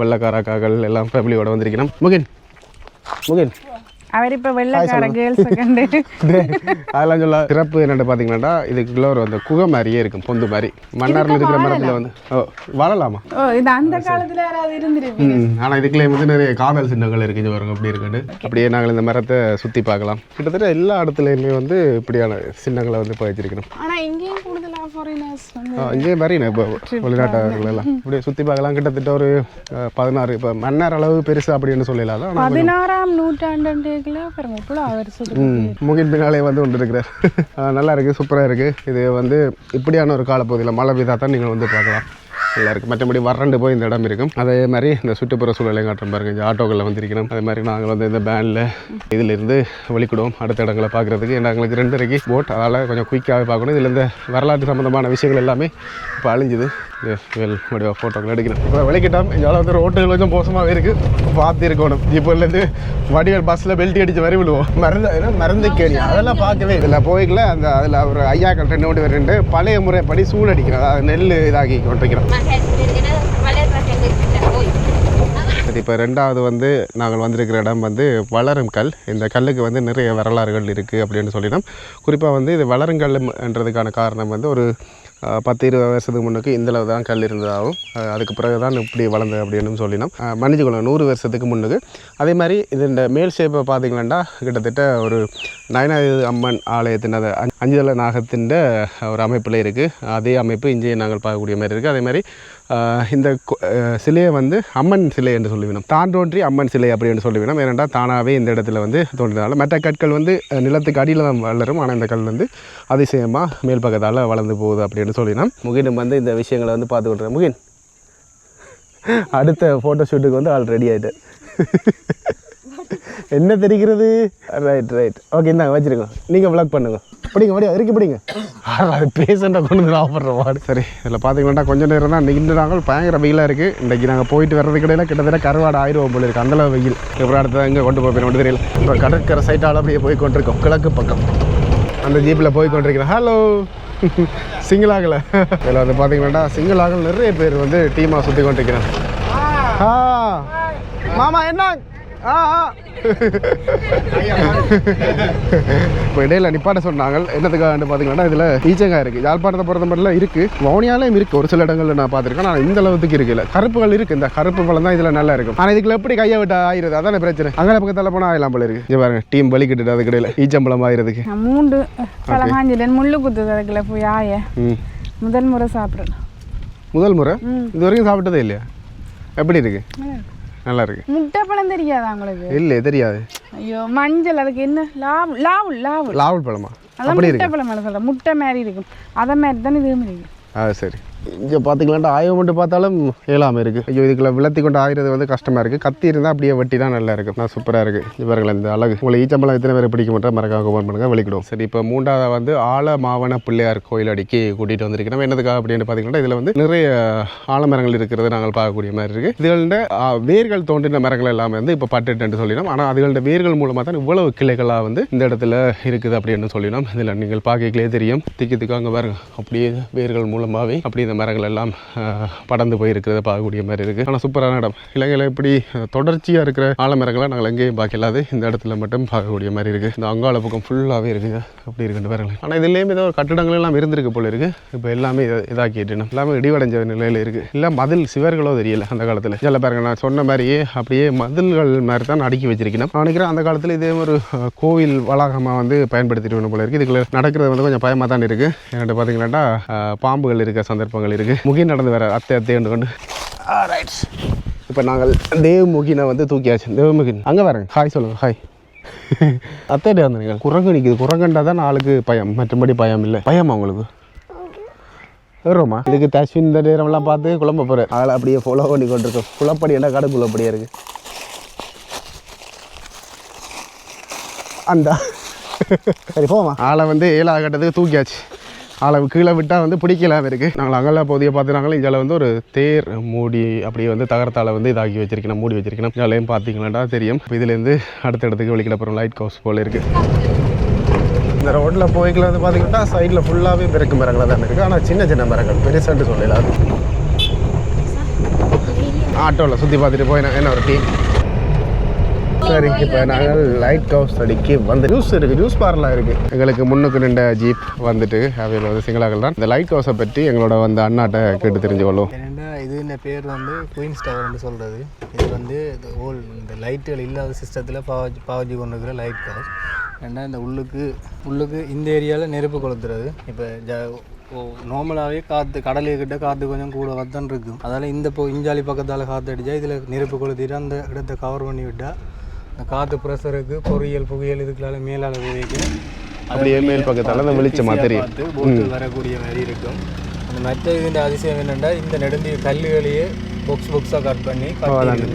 வெள்ளக்காராக்காக்கள் எல்லாம் ஃபேமிலியோட வந்திருக்கணும். முகின் அவர் இப்போ வெள்ளக்கார கேர்ள்ஸ் கண்டு அதெல்லாம் சொல்ல சிறப்பு என்னென்னு பார்த்தீங்கன்னா இதுக்குள்ள ஒரு அந்த குகை மாதிரியே இருக்கும், பொந்து மாதிரி. மன்னாரில் இருக்கிற மரத்தில் வந்து வாழலாமா? இது அந்த காலத்தில் யாராவது இருந்துருக்கு. ஆனால் இதுக்குள்ளே வந்து நிறைய காதல் சின்னங்கள் இருக்குது பாருங்க, அப்படி இருக்குன்னு. அப்படியே நாங்கள் இந்த மரத்தை சுற்றி பார்க்கலாம். கிட்டத்தட்ட எல்லா இடத்துலையுமே வந்து இப்படியான சின்னங்களை வந்து வச்சிருக்கணும். ஆனால் இங்கேயும் கூடுதலாக ஃபாரினர்ஸ் இங்கேயும் மாதிரி இப்போ வெளிநாட்டவர்கள் எல்லாம் இப்படியே சுற்றி பார்க்கலாம். கிட்டத்தட்ட ஒரு 16 இப்போ மன்னார் அளவு பெருசு அப்படின்னு சொல்லலாம். 16ஆம் நூற்றாண்டு முகின் பின்னாலே வந்து கொண்டு இருக்கிறார். நல்லா இருக்குது, சூப்பராக இருக்குது. இது வந்து இப்படியான ஒரு காலப்பகுதியில் மழை பெய்தா தான் நீங்கள் வந்து பார்க்கலாம். நல்லா இருக்குது. மற்றபடி வறண்டு போய் இந்த இடம் இருக்கும். அதே மாதிரி இந்த சுற்றுப்புற சூழலை காட்டுற பாருங்க. இந்த ஆட்டோக்களில் வந்திருக்கணும். அதே மாதிரி நாங்கள் வந்து இந்த பேனில் இதிலிருந்து வெளிக்கிடுவோம் அடுத்த இடங்களை பார்க்குறதுக்கு. ஏன்னா எங்களுக்கு 2:30 போட், அதனால் கொஞ்சம் குயிக்காகவே பார்க்கணும். இதில் இந்த வரலாற்று சம்மந்தமான விஷயங்கள் எல்லாமே இப்போ அழிஞ்சுது. வடிவா ஃபோட்டோக்கள் எடுக்கணும். இப்போ வெளிக்கிட்டோம். இங்கே வந்து ரோட்டுகள் கொஞ்சம் மோசமாகவே இருக்குது, பார்த்து இருக்கணும். இப்போலேருந்து வடிவேல் பஸ்ஸில் பெல்ட் அடித்து மாதிரி விடுவோம். மருந்து கேணி அதெல்லாம் பார்க்கவே இதில் போய்க்கல. அந்த அதில் ஒரு 2 பழைய முறைப்படி சூழடிக்கிறோம். அதாவது நெல் இதாகி கொண்டிருக்கிறோம். சரி, இப்போ 2வது வந்து நாங்கள் வந்திருக்கிற இடம் வந்து வளரும் கல். இந்த கல்லுக்கு வந்து நிறைய வரலாறுகள் இருக்குது அப்படின்னு சொல்லினோம். குறிப்பாக வந்து இது வளருங்கல்ன்றதுக்கான காரணம் வந்து ஒரு 10-20 வருஷத்துக்கு முன்னுக்கு இந்தளவு தான் கல் இருந்ததாகவும் அதுக்கு பிறகு தான் இப்படி வளர்ந்தது அப்படின்னு சொல்லினோம். மன்னிச்சுக்கொள்ளும் 100 வருஷத்துக்கு முன்னுக்கு. அதே மாதிரி இது இந்த மேல் ஷேப்பை பார்த்தீங்கன்னா கிட்டத்தட்ட ஒரு நயனாதி அம்மன் ஆலயத்தின் அதை 5 தலை நாகத்தின் ஒரு அமைப்பில் இருக்குது. அதே அமைப்பு இங்கே நாங்கள் பார்க்கக்கூடிய மாதிரி இருக்குது. அதே மாதிரி இந்த சிலையை வந்து அம்மன் சிலை என்று சொல்லிவினோம். தான் தோன்றி அம்மன் சிலை அப்படின்னு சொல்லிவினோம். ஏனென்றால் தானாகவே இந்த இடத்துல வந்து தோன்றினால. மற்ற கற்கள் வந்து நிலத்துக்கு அடியில் தான் வளரும். ஆனால் இந்த கல் வந்து அதிசயமாக மேல் பக்கத்தால் வளர்ந்து போகுது அப்படின்னு சொல்லினோம். முகினும் வந்து இந்த விஷயங்களை வந்து பார்த்து கொடுக்குறேன். முகின் அடுத்த ஃபோட்டோ ஷூட்டுக்கு வந்து ஆல் ரெடி ஆகிட்டு என்ன தெரிகிறது? ரைட் ரைட் ஓகே, இந்தாங்க வச்சுருக்கோம். நீங்கள் விளாக் பண்ணுங்க. பிடிங்க வடியா இறுக்கி பிடிங்க. அது பேசண்டா கொண்டு வந்து ஆஃபர் வாடு. சரி, இதில் பார்த்தீங்கன்னா கொஞ்சம் நேரம் தான் இன்று நாங்கள் பயங்கர வெயிலாக இருக்குது. இன்றைக்கி நாங்கள் போயிட்டு வர்றதுக்கு இடையில கிட்டத்தட்ட கருவாடு 1000 ரூபா போல இருக்குது. அந்தளவு வெயில். இப்போ அடுத்த இங்கே கொண்டு போய் மட்டும் தெரியல. இப்போ கடற்கரை சைட்டால் அப்படியே போய் கொண்டிருக்கோம். கிழக்கு பக்கம் அந்த ஜீப்பில் போய் கொண்டிருக்கிறோம். ஹலோ சிங்கிளாகலை. இதில் வந்து பார்த்தீங்கன்னா சிங்கிளாகல் நிறைய பேர் வந்து டீமாக சுற்றி கொண்டிருக்கிறாங்க. மாமா என்ன இப்போ இடையில நிப்பாட்ட சொன்னாங்க. என்னதுக்காக பார்த்தீங்கன்னா இதில் ஈச்சங்காய் இருக்குது. யாழ்ப்பாணத்தை பொறுத்த மாதிரிலாம் இருக்குது. வவுனியாலையும் இருக்குது. ஒரு சில இடங்களில் நான் பார்த்துருக்கேன். ஆனால் இந்த அளவுக்கு இருக்குல்ல. கருப்புகள் இருக்குது. இந்த கருப்பு பழம் தான் இதில் நல்லா இருக்கும். ஆனால் இதுக்குள்ள எப்படி கையை விட்டு ஆயிடுது? அதான பிரச்சனை. அங்கே பக்கத்தில் போனால் ஆயிலாம் போல இருக்குது. இது பாருங்க, டீம் வலிக்கிட்டு அதுக்கு இடையில ஈச்சம்பழம் ஆயிடுறதுக்கு 3 பழகாஞ்சில முள்ளு குத்துது. அதுக்குள்ள போய் ஆய முதல் முறை சாப்பிட்றேன். முதல் முறை? இது வரைக்கும் சாப்பிட்டதே இல்லையா? எப்படி இருக்கு? நல்லா இருக்கு. முட்டை பழம் தெரியாதா உங்களுக்கு? இல்ல தெரியாது. ஐயோ மஞ்சள், அதுக்கு என்ன லாவுல் பழமா? அதான் முட்டை பழம் சொல்றேன். முட்டை மாதிரி இருக்கும். அதை மாதிரி தான் இதுவும் இருக்கு. சரி. இங்கே பார்த்தீங்களாண்டா ஆய்வு மட்டும் பார்த்தாலும் ஏழாமல் இருக்குது. ஐயோ இதுக்குள்ள விளத்தி கொண்டு ஆயிறது வந்து கஷ்டமாக இருக்குது. கத்தி இருந்தால் அப்படியே வெட்டி தான் நல்லா இருக்கும். நான் சூப்பராக இருக்குது. இவர்கள் இந்த அழகு உங்களுக்கு ஈச்சம்பழம் எத்தனை பேர் பிடிக்க மாட்டேன் மறக்காம கமெண்ட் பண்ணுங்கள், வெளிக்கிடும். சரி, இப்போ 3வது வந்து ஆலமாவன பிள்ளையார் கோயில் அடிக்கி கூட்டிகிட்டு வந்திருக்கிறோம். என்னதுக்காக அப்படின்னு பார்த்தீங்கன்னா இதில் வந்து நிறைய ஆலமரங்கள் இருக்கிறது நாங்கள் பார்க்கக்கூடிய மாதிரி இருக்குது. இதுகளோட வேர்கள் தோன்றின மரங்கள் எல்லாமே வந்து இப்போ பட்டுட்டு சொல்லினோம். ஆனால் அதுகளோட வேர்கள் மூலமாக தான் இவ்வளவு கிளைகளாக வந்து இந்த இடத்துல இருக்குது அப்படின்னு சொல்லினோம். இதில் நீங்கள் பார்க்கலே தெரியும். திக்கு அங்கே பாருங்க, அப்படியே வேர்கள் மூலமாகவே அப்படி இந்த மரங்கள் எல்லாம் படர்ந்து போயிருக்கிறத பார்க்கக்கூடிய மாதிரி இருக்குது. ஆனால் சூப்பரான இடம். இலங்கையில் இப்படி தொடர்ச்சியாக இருக்கிற ஆலமரங்களை நாங்கள் எங்கேயும் பார்க்கலாது. இந்த இடத்துல மட்டும் பார்க்கக்கூடிய மாதிரி இருக்குது. இந்த அங்காள பக்கம் ஃபுல்லாகவே இருக்குது. அப்படி இருக்குன்னு பாருங்களேன். ஆனால் இதுலேயும் ஏதோ ஒரு கட்டிடங்கள் எல்லாம் இருந்திருக்கு போல இருக்குது. இப்போ எல்லாமே இதாக்கிட்டு எல்லாமே இடிவடைஞ்ச நிலையில் இருக்குது. இல்லை மதில் சிவர்களோ தெரியல அந்த காலத்தில். சில பாருங்க, நான் சொன்ன மாதிரியே அப்படியே மதில்கள் மாதிரி தான் அடுக்கி வச்சிருக்கணும். நான் நினைக்கிறேன் அந்த காலத்தில் இதே ஒரு கோவில் வளாகமாக வந்து பயன்படுத்திட்டு போல இருக்குது. இதுக்குள்ள நடக்கிறது வந்து கொஞ்சம் பயமாக தான் இருக்குது. என்னட்டு பார்த்தீங்கன்னா பாம்புகள் இருக்க சந்தர்ப்பங்கள் இருக்குது. முகி நடந்து வர அத்தை கொண்டு. ரைட், இப்போ நாங்கள் தேவ்முகினை வந்து தூக்கியாச்சு. தேவ்முகின் அங்கே வரேங்க. ஹாய் சொல்லுங்கள். ஹாய். அத்தைட்டே வந்தீங்க. குரங்கு நிற்குது. குரங்கண்டா தான் நாளுக்கு பயம், மற்றபடி பயம் இல்லை. பயமா உங்களுக்கு? வருமா? இதுக்கு தஸ்வின் இந்த நேரம்லாம் பார்த்து குழம்ப போகிறேன். ஆளை அப்படியே ஃபாலோ பண்ணி கொண்டிருக்கோம். குளப்படி என்ன கடை குளப்படியாக இருக்குது. அந்த சரி போமா. ஆளை வந்து 7வது கட்டத்துக்கு தூக்கியாச்சு. ஆளை கீழே விட்டால் வந்து பிடிக்கலாமல் இருக்குது. நாங்கள் அங்கெல்லா பகுதியை பார்த்துனாங்களே. இதில் வந்து ஒரு தேர் மூடி அப்படியே வந்து தகரத்தால் வந்து இதாக்கி வச்சிருக்கணும், மூடி வச்சிருக்கணும். இதிலையும் பார்த்தீங்களாண்டா தெரியும். இப்போ இதுலேருந்து அடுத்த இடத்துக்கு வெளிக்கிட போகிறோம். லைட் ஹவுஸ் போல் இருக்குது. இந்த ரோட்டில் போய்க்குள்ள வந்து பார்த்தீங்கன்னா சைடில் ஃபுல்லாகவே பெருக்கு மரங்களாக தான் இருக்குது. ஆனால் சின்ன சின்ன மரங்கள் பெருசான்ட்டு சொல்லலாம். ஆட்டோவில் சுற்றி பார்த்துட்டு போயினா என்ன ஒரு டீம். சரி, இப்போ நாங்கள் லைட் ஹவுஸ் அடிக்கி வந்து ஜூஸ் இருக்குது. ஜூஸ் பார்லாம் இருக்குது. எங்களுக்கு முன்னுக்கு நின்ற ஜீப் வந்துட்டு அவையில் வந்து சிங்களாக்கள் தான். இந்த லைட் ஹவுஸை பற்றி எங்களோட வந்து அண்ணாட்ட கேட்டு தெரிஞ்சுக்கொள்ளும். ஏன்னா இது இந்த பேர் வந்து குயின்ஸ் டவர்னு சொல்கிறது. இது வந்து இந்த லைட்டுகள் இல்லாத சிஸ்டத்தில் பாவஜி கொண்டு இருக்கிற லைட் ஹவுஸ். ஏன்னா இந்த உள்ளுக்கு இந்த ஏரியாவில் நெருப்பு கொளுத்துறது. இப்போ நார்மலாகவே காற்று கடலுக்கிட்ட காற்று கொஞ்சம் கூட வத்தான் இருக்கும். அதால் இந்த இஞ்சாலி பக்கத்தால் காற்று அடித்தா இதில் நெருப்பு கொளுத்திட்டு அந்த இடத்த கவர் பண்ணி விட்டால் இந்த காற்று ப்ரெஷருக்கு பொறியியல் புகையியல் இதுக்குள்ளால மேலால் போய்க்கு அப்படியே மேல் பக்கத்தால் அந்த வெளிச்சம் மாதிரி போட்டு வரக்கூடிய மாதிரி இருக்கும். அந்த மற்ற இதுன்ற அதிசயம் என்னென்னா இந்த நெடுந்தி கல்லுகளையே பாக்ஸாக கட் பண்ணி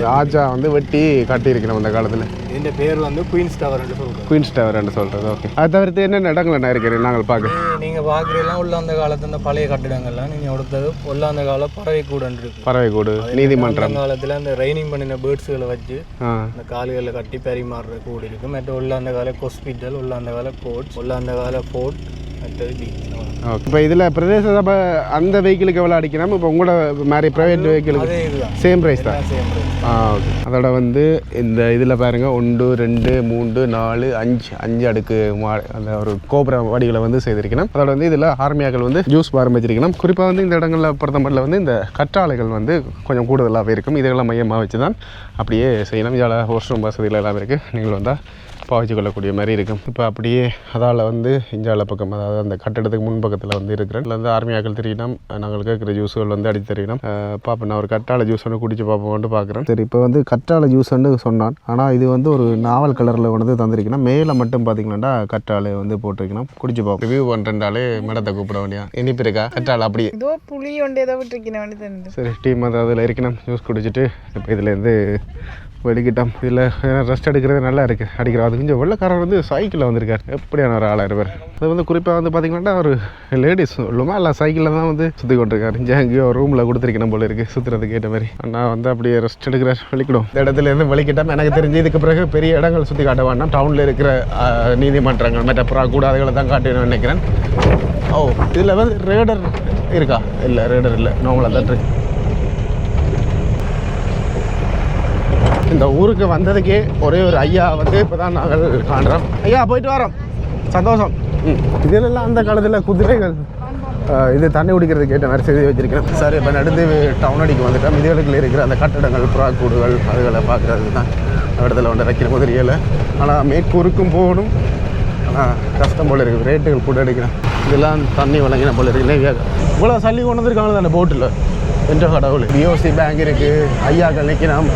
ராஜா வந்து வெட்டி கட்டியிருக்கணும் அந்த காலத்தில். இந்த பேர் வந்து குயின்ஸ் டவர்னு சொல்கிறோம். குயின்ஸ் டவர்னு சொல்கிறது. ஓகே. அது தவிர்த்து என்ன இடங்கள் இருக்கிறேன் நாங்கள் பார்க்க நீங்கள் பார்க்குறீங்களாம் உள்ள அந்த காலத்து அந்த பழைய கட்டிடங்கள்லாம் நீங்கள் கொடுத்தது உள்ள அந்த கால பறவை கூடன்னு இருக்கு. பறவை கூடு, நீதிமன்றம் காலத்தில் அந்த ரைனிங் பண்ணின பேர்ட்ஸுகளை வச்சு அந்த கால்களில் கட்டி பரிமாறுற கூடு இருக்குது. மற்ற உள்ள அந்த கால ஹாஸ்பிட்டல், உள்ள அந்த கால கோர்ட்ஸ், உள்ள அந்த கால ஃபோர்ட், மற்றது பீச். இப்போ இதில் பிரதேச சபை அந்த வெஹிக்கிளுக்கு எவ்வளோ அடிக்கணும்? இப்போ உங்களோட மாதிரி ப்ரைவேட் வெஹிக்கிளுக்கு சேம் ப்ரைஸ் தான். ஓகே. அதோட வந்து இந்த இதில் பாருங்கள் 1 2 3 4 5 அடுக்கு அந்த ஒரு கோபுர வடிகளை வந்து செய்திருக்கணும். அதோட வந்து இதில் ஆர்மியாக்கள் வந்து ஜூஸ் பார் வச்சிருக்கணும். குறிப்பாக வந்து இந்த இடங்களில் பொறுத்தமட்டில் வந்து இந்த கற்றாழைகள் வந்து கொஞ்சம் கூடுதலாகவே இருக்கும். இதெல்லாம் மையமாக வச்சு தான் அப்படியே செய்யணும். இதில் வாஷ்ரூம் வசதிகள் எல்லாம் இருக்குது. நீங்கள் வந்தால் பாவிச்சு கொள்ளக்கூடிய மாதிரி இருக்கும். இப்போ அப்படியே அதால் வந்து இஞ்சால பக்கம், அதாவது அந்த கட்டடத்துக்கு முன்பக்கத்தில் வந்து இருக்கிறேன். இதில் வந்து ஆர்மியாக்கள் தெரியணும். நாங்கள் கேட்குற ஜூஸுகள் வந்து அடித்து தெரியணும். பார்ப்பேன். நான் ஒரு கற்றாழை ஜூஸ் ஒன்று குடிச்சு பார்ப்போம்ட்டு பார்க்குறேன். சரி, இப்போ வந்து கற்றாழை ஜூஸ்ன்னு சொன்னான். ஆனால் இது வந்து ஒரு நாவல் கலரில் வந்து தந்திருக்கணும். மேலே மட்டும் பார்த்தீங்கன்னா கற்றாழை வந்து போட்டிருக்கணும். குடிச்சு பார்ப்போம். ரிவ்யூ பண்ணுறாலே மேடத்தை கூப்பிட வேண்டியா? இனிப்பு இருக்கா கற்றாழை? அப்படியே ஏதோ புளி ஒன்று ஏதோ விட்டுருக்கணும். சரி, டீம் வந்து அதில் இருக்கணும். ஜூஸ் குடிச்சிட்டு இப்போ இதுலேருந்து வெளிக்கிட்டோம். இதில் ரெஸ்ட் எடுக்கிறது நல்லா இருக்குது. அடிக்கிறோம். அது கொஞ்சம் வெள்ளக்காரர் வந்து சைக்கிளில் வந்திருக்கார். எப்படியான ஒரு ஆளாக இருப்பார். அது வந்து குறிப்பாக வந்து பார்த்திங்கன்னா ஒரு லேடிஸ் சொல்லுமா இல்லை சைக்கிளில் தான் வந்து சுற்றி கொண்டிருக்காரு. இங்கே எங்கேயோ ரூமில் கொடுத்துருக்கணும் போல இருக்குது சுற்றுறதுக்கு ஏற்ற மாதிரி. நான் வந்து அப்படியே ரெஸ்ட் எடுக்கிறார். வெளிக்கிடும். இந்த இடத்துலேருந்து வெளிக்கிட்டோம். எனக்கு தெரிஞ்சு இதுக்கு பிறகு பெரிய இடங்கள் சுற்றி காட்ட வேண்டாம். டவுனில் இருக்கிற நீதிமன்றங்கள் மற்ற கூடாதுகளை தான் காட்டணும்னு நினைக்கிறேன். ஓ, இதில் வந்து ரேடர் இருக்கா? இல்லை, ரேடர் இல்லை, நார்மலாக தான் இருக்கு. இந்த ஊருக்கு வந்ததுக்கே ஒரே ஒரு ஐயா வந்து இப்போ தான் நாங்கள் காண்றோம். ஐயா போயிட்டு வரோம், சந்தோஷம். இதிலெல்லாம் அந்த காலத்தில் குதிரைகள் இது தண்ணி குடிக்கிறதுக்கு ஏற்ற மாதிரி செய்து வச்சிருக்கிறேன். சரி, இப்போ நடந்து டவுன் அடிக்கு வந்துட்டோம். இதுகளுக்குள்ள இருக்கிற அந்த கட்டடங்கள், புறாக்கூடுகள் அதுகளை பார்க்குறதுக்கு தான் இடத்துல வந்து வைக்கிற குதிரையில். ஆனால் மேற்கூருக்கும் போகணும். ஆனால் கஷ்டம் போல் இருக்குது. ரேட்டுகள் கூட எடுக்கிறேன். இதெல்லாம் தண்ணி வழங்கின போல் இருக்குது. நேவியாக இவ்வளோ சல்லி கொண்டு வந்துருக்காங்க அந்த போட்டில். என்ற கடவுள். பிஓசி பேங்க் இருக்குது. ஐயாக்கள் நிற்கலாம்.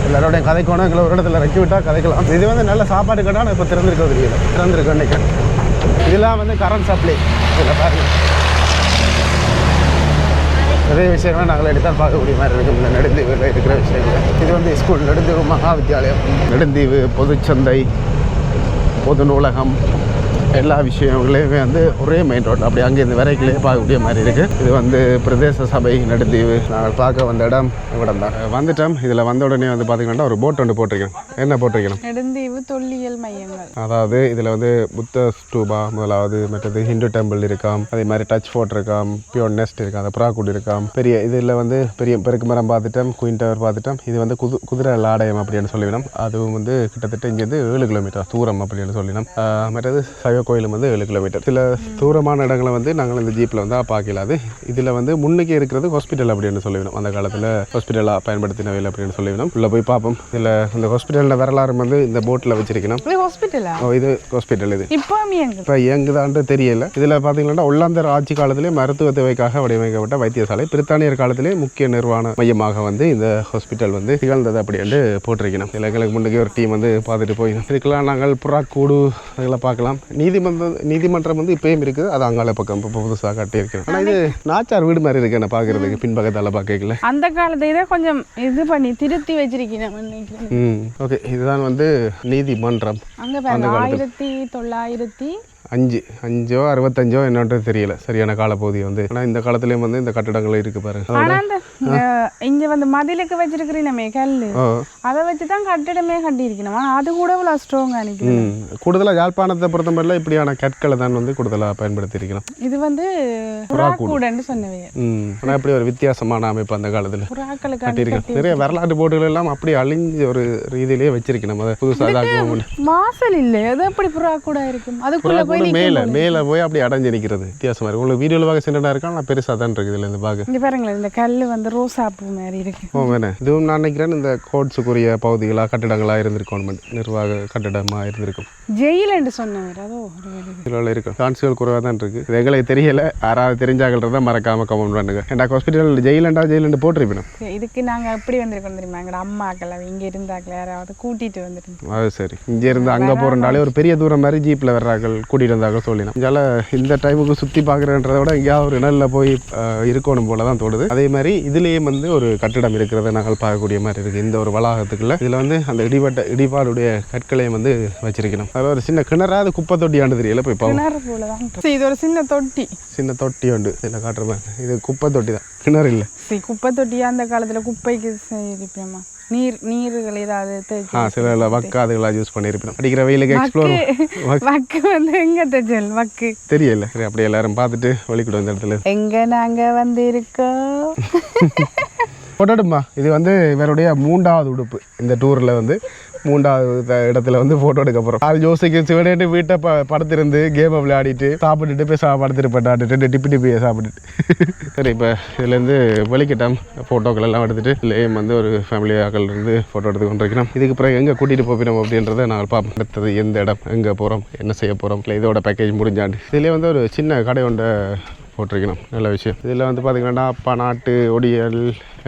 எல்லாரோடைய கதைக்கோணும். எங்களை ஒரு இடத்துல இறக்கி விட்டால் கதைக்கலாம். இது வந்து நல்ல சாப்பாடு கேட்டால் இப்போ திறந்துருக்க தெரியல. திறந்துருக்கேன் நினைக்கிறேன். இதெல்லாம் வந்து கரண்ட் சப்ளை. இதில் பாருங்கள் நிறைய விஷயங்கள்லாம் நாங்கள் எடுத்தால் பார்க்கக்கூடிய மாதிரி இருக்கும். இந்த நெடுந்தீவில் இருக்கிற விஷயங்கள். இது வந்து ஸ்கூல் நெடுந்தீவு மகா வித்தியாலயம். நெடுந்தீவு பொதுச்சந்தை, பொது நூலகம், எல்லா விஷயங்களையுமே வந்து ஒரே மெயின் ரோட். அப்படி அங்கேருந்து வரைக்கிலே பார்க்கக்கூடிய மாதிரி இருக்குது. இது வந்து பிரதேச சபை நெடுந்தீவு. நாங்கள் பார்க்க வந்த இடம் இடம் தான் வந்துட்டோம். இதில் வந்த உடனே வந்து பார்த்திங்கன்னா ஒரு போட் ஒன்று போட்டிருக்கேன். என்ன போட்டிருக்கணும்? நெடுந்தீவு தொல்லியல் மையங்கள். அதாவது இதில் வந்து புத்த ஸ்டூபா முதலாவது, மற்றது ஹிந்து டெம்பிள் இருக்காம், அதே மாதிரி டச் ஃபோர்ட் இருக்காம், பியோர் நெஸ்ட் இருக்காம், அந்த புறாக்கூடு இருக்காம். பெரிய இதில் வந்து பெரிய பெருக்கு மரம் பார்த்துட்டோம், குயின் டவர் பார்த்துட்டோம். இது வந்து குதிரை லாடயம் அப்படின்னு சொல்லிவிடும். அதுவும் வந்து கிட்டத்தட்ட இங்கேருந்து 7 கிலோமீட்டர் தூரம் அப்படின்னு சொல்லினோம். மற்றது கோயிலும் வந்து 7 கிலோமீட்டர். சில தூரமான இடங்களை வந்து நாங்கள் இந்த ஜீப்பில் வந்து பார்க்கலாது. இதில் வந்து முன்னுக்கு இருக்கிறது ஹாஸ்பிட்டல் அப்படின்னு சொல்லிவிடும். அந்த காலத்தில் ஹாஸ்பிட்டலாக பயன்படுத்தினவையில் அப்படின்னு சொல்லிவிடும். உள்ள போய் பார்ப்போம். இதில் இந்த ஹாஸ்பிட்டலில் வரலாறு வந்து இந்த போட்டில் வச்சிருக்கணும். இது ஹாஸ்பிட்டல். இது இப்போ இயங்குதான்ட்டு தெரியல. இதில் பார்த்தீங்கன்னா ஒல்லாந்தர் ஆட்சி காலத்திலே மருத்துவ தேவைக்காக வடிவமைக்கப்பட்ட வைத்தியசாலை. பிரித்தானியர் காலத்திலே முக்கிய நிர்வாண மையமாக வந்து இந்த ஹாஸ்பிட்டல் வந்து திகழ்ந்தது அப்படின்னு போட்டிருக்கணும். இதில் எங்களுக்கு முன்னுக்கு ஒரு டீம் வந்து பார்த்துட்டு போயிடும். இதுக்கெல்லாம் நாங்கள் புறாக்கூடு அதெல்லாம் பார்க்கலாம். நீதிமன்றம் வந்து இப்பயும் இருக்குது. அது அங்கால பக்கம் இப்போ புதுசாக கட்டியிருக்கேன். ஆனால் இது நாச்சார் வீடு மாதிரி இருக்கு என்ன பார்க்கறதுக்கு. பின்பக்கத்தால் பார்க்கல அந்த காலத்தை கொஞ்சம் இது பண்ணி திருத்தி வச்சிருக்கீங்க. ஓகே, இதுதான் வந்து நீதிமன்றம். அங்கே 1905 65 என்னன்றது தெரியல சரியான காலப்பகுதி வந்து. ஆனால் இந்த காலத்துலேயும் வந்து இந்த கட்டடங்கள் இருக்கு பாருங்க. இங்க வந்து மதிலுக்கு வச்சிருக்கிறீங்க கல்லு, அதை வச்சு தான் கட்டிடமே கட்டியிருக்கணும். அது கூட இவ்வளோ ஸ்ட்ராங்காக நிற்கணும். கூடுதலாக யாழ்ப்பாணத்தை பொறுத்த மாதிரிலாம் இப்படியான கற்களை தான் வந்து கூடுதலாக பயன்படுத்தி இருக்கணும். இது வந்து புறாக்கூடன்னு சொன்னவே. ஆனால் இப்படி ஒரு வித்தியாசமான அமைப்பு அந்த காலத்தில் புறாக்களுக்கு கட்டியிருக்கணும். நிறைய வரலாற்று போட்டுகள் எல்லாம் அப்படி அழிஞ்ச ஒரு ரீதியிலேயே வச்சிருக்கணும். அதை புதுசாக வாசல் இல்லை, அது எப்படி புறாக்கூடா இருக்கும். அதுக்குள்ள போய் மேலே போய் அப்படி அடைஞ்சு நிற்கிறது வித்தியாசமாக இருக்கும். உங்களுக்கு வீடியோவில் பார்க்க சின்னதாக இருக்கா, நான் பெருசாக தான் இருக்குது. இதில் இந்த பார்க்க இங்கே பாருங்களேன், இந்த கல் வந்து ரோசா பூ மாதிரி இருக்கு. வேணே இதுவும் நான் நினைக்கிறேன் இந்த கோட்ஸுக்குரிய பகுதிகளாக கட்டிடங்களாக இருந்திருக்கும், நிர்வாக கட்டிடமாக இருந்திருக்கும். ஜெயில் என்று சொன்னவர் அதோ இதில் இருக்கும். சான்ஸுகள் குறைவாக தான் இருக்குது. இது எங்களுக்கு தெரியல. யாராவது தெரிஞ்சாங்கன்றதை மறக்காமல் கமெண்ட் பண்ணுங்க. ஏன்னா ஹாஸ்பிட்டல் ஜெயிலண்டு போட்டிருப்போம். இதுக்கு நாங்கள் எப்படி வந்திருக்கோம் தெரியுமா? எங்களோட அம்மாக்கள் இங்கே இருந்தாக்கள் யாராவது கூட்டிகிட்டு வந்துட்டு. அது சரி. இங்கே இருந்து அங்கே போகிறனாலே ஒரு பெரிய தூரம் மாதிரி ஜீப்பில் வர்றார்கள் கூட்டிகிட்டு வந்தாங்க சொல்லினோம். இதனால் இந்த டைமுக்கு சுற்றி பார்க்குறன்றதை விட எங்கேயாவது ஒரு நல்ல போய் இருக்கணும் போல தான் தோடுது. அதே மாதிரி இதுலேயே வந்து ஒரு கட்டிடம் இருக்கிறத நாங்கள் பார்க்கக்கூடிய மாதிரி இருக்குது. இந்த ஒரு வளாகத்துக்குள்ள இதில் வந்து அந்த இடிபாடுடைய கற்களையும் வந்து வச்சிருக்கணும். அதில் ஒரு சின்ன கிணறாவது குப்பை தொட்டியாண்டு தெரியல போய் பார்ப்போம். இது ஒரு சின்ன தொட்டி உண்டு. இதில் காட்டுறேன். இது குப்பை தொட்டி தான், கிணறு இல்லை. குப்பை தொட்டியா அந்த காலத்தில் குப்பைக்கு இருப்பேமா நீர்கள் ஏதாவது சில வக்காதுகளா யூஸ் பண்ணியிருப்போம். அடிக்கிற வெயிலுக்கு எக்ஸ்ப்ளோர் வக்கு வந்து எங்க தெரியல, வக்கு தெரியல. சரி, அப்படியே எல்லாரும் பார்த்துட்டு வலிக்கூட இந்த இடத்துல எங்க நாங்க வந்து இருக்கோம். போட்டோடுமா. இது வந்து இவருடைய 3வது உடுப்பு. இந்த டூரில் வந்து 3வது இடத்துல வந்து ஃபோட்டோ எடுக்க போகிறோம். ஆள் ஜோசிக்கு சிவனேட்டு வீட்டை படுத்திருந்து கேமை விளையாடிட்டு சாப்பிட்டுட்டு போய் படுத்துட்டு போட்டாட்டு 2 டிப்பி சாப்பிட்டுட்டு. சரி, இப்போ இதுலேருந்து வெளிக்கிட்டோம். ஃபோட்டோக்கள் எல்லாம் எடுத்துகிட்டு இல்லையும் வந்து ஒரு ஃபேமிலி ஆக்கள்லேருந்து ஃபோட்டோ எடுத்து கொண்டிருக்கிறோம். இதுக்கு பிறகு எங்கே கூட்டிகிட்டு போகிறோம் அப்படின்றத நாங்கள் பார்ப்போம். அடுத்தது எந்த இடம், எங்கே போகிறோம், என்ன செய்ய போகிறோம், இல்லை இதோட பேக்கேஜ் முடிஞ்சாண்டு. இதுலேயே வந்து ஒரு சின்ன கடை ஒன்றை போட்டிருக்கணும். நல்ல விஷயம். இதில் வந்து பார்த்திங்கன்னா பனாட்டு ஒடியல்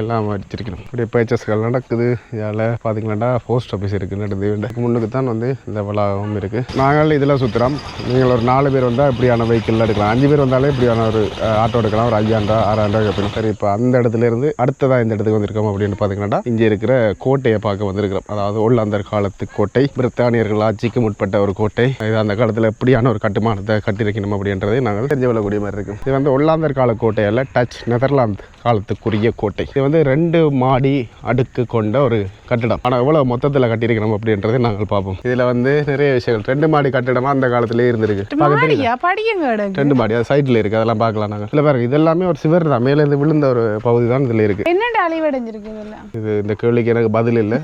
எல்லாம் வச்சிருக்கணும். இப்படி பேச்சஸ்கள் நடக்குது. இதில் பார்த்தீங்கன்னா போஸ்ட் ஆஃபீஸ் இருக்குது நெடுந்தீவுக்கு முன்னுக்கு தான் வந்து இந்த வளாகம் இருக்குது. நாங்கள் இதில் சுற்றுறோம். நீங்கள் ஒரு 4 பேர் வந்தால் இப்படியான வெஹிக்கிள் எடுக்கலாம். 5 பேர் வந்தாலே இப்படியான ஒரு ஆட்டோ எடுக்கலாம். ஒரு 5,000 6,000 சரி, இப்போ அந்த இடத்துலேருந்து அடுத்ததாக இந்த இடத்துக்கு வந்திருக்கோம் அப்படின்னு பார்த்தீங்கன்னா இங்கே இருக்கிற கோட்டையை பார்க்க வந்திருக்கிறோம். அதாவது ஒல்லாந்தர் காலத்து கோட்டை, பிரித்தானியர்கள் ஆட்சிக்கு முற்பட்ட ஒரு கோட்டை. இது அந்த காலத்தில் எப்படியான ஒரு கட்டுமானத்தை கட்டியிருக்கணும் அப்படின்றதை நாங்கள் தெரிஞ்சு கொள்ளக்கூடிய மாதிரி இருக்குது. இது வந்து ஒல்லாந்தர் கால கோட்டையில் டச் நெதர்லாந்து காலத்துக்குரிய கோட்டை. இது வந்து 2 மாடி அடுக்கு கொண்ட ஒரு கட்டிடம். ஆனால் எவ்வளோ மொத்தத்தில் கட்டியிருக்கணும் அப்படின்றதை நாங்கள் பார்ப்போம். இதில் வந்து நிறைய விஷயங்கள் 2 மாடி கட்டிடமாக அந்த காலத்திலேயே இருந்திருக்கு. 2 மாடி அது சைடில் இருக்குது. அதெல்லாம் பார்க்கலாம் நாங்கள். இல்லை பாருங்க, இதெல்லாமே ஒரு சிவர் தான். மேலேருந்து விழுந்த ஒரு பகுதி தான் இதில் இருக்குது. என்னென்ன அழிவடைஞ்சிருக்கு இதெல்லாம்? இது இந்த கேள்விக்கு எனக்கு பதில் இல்லை.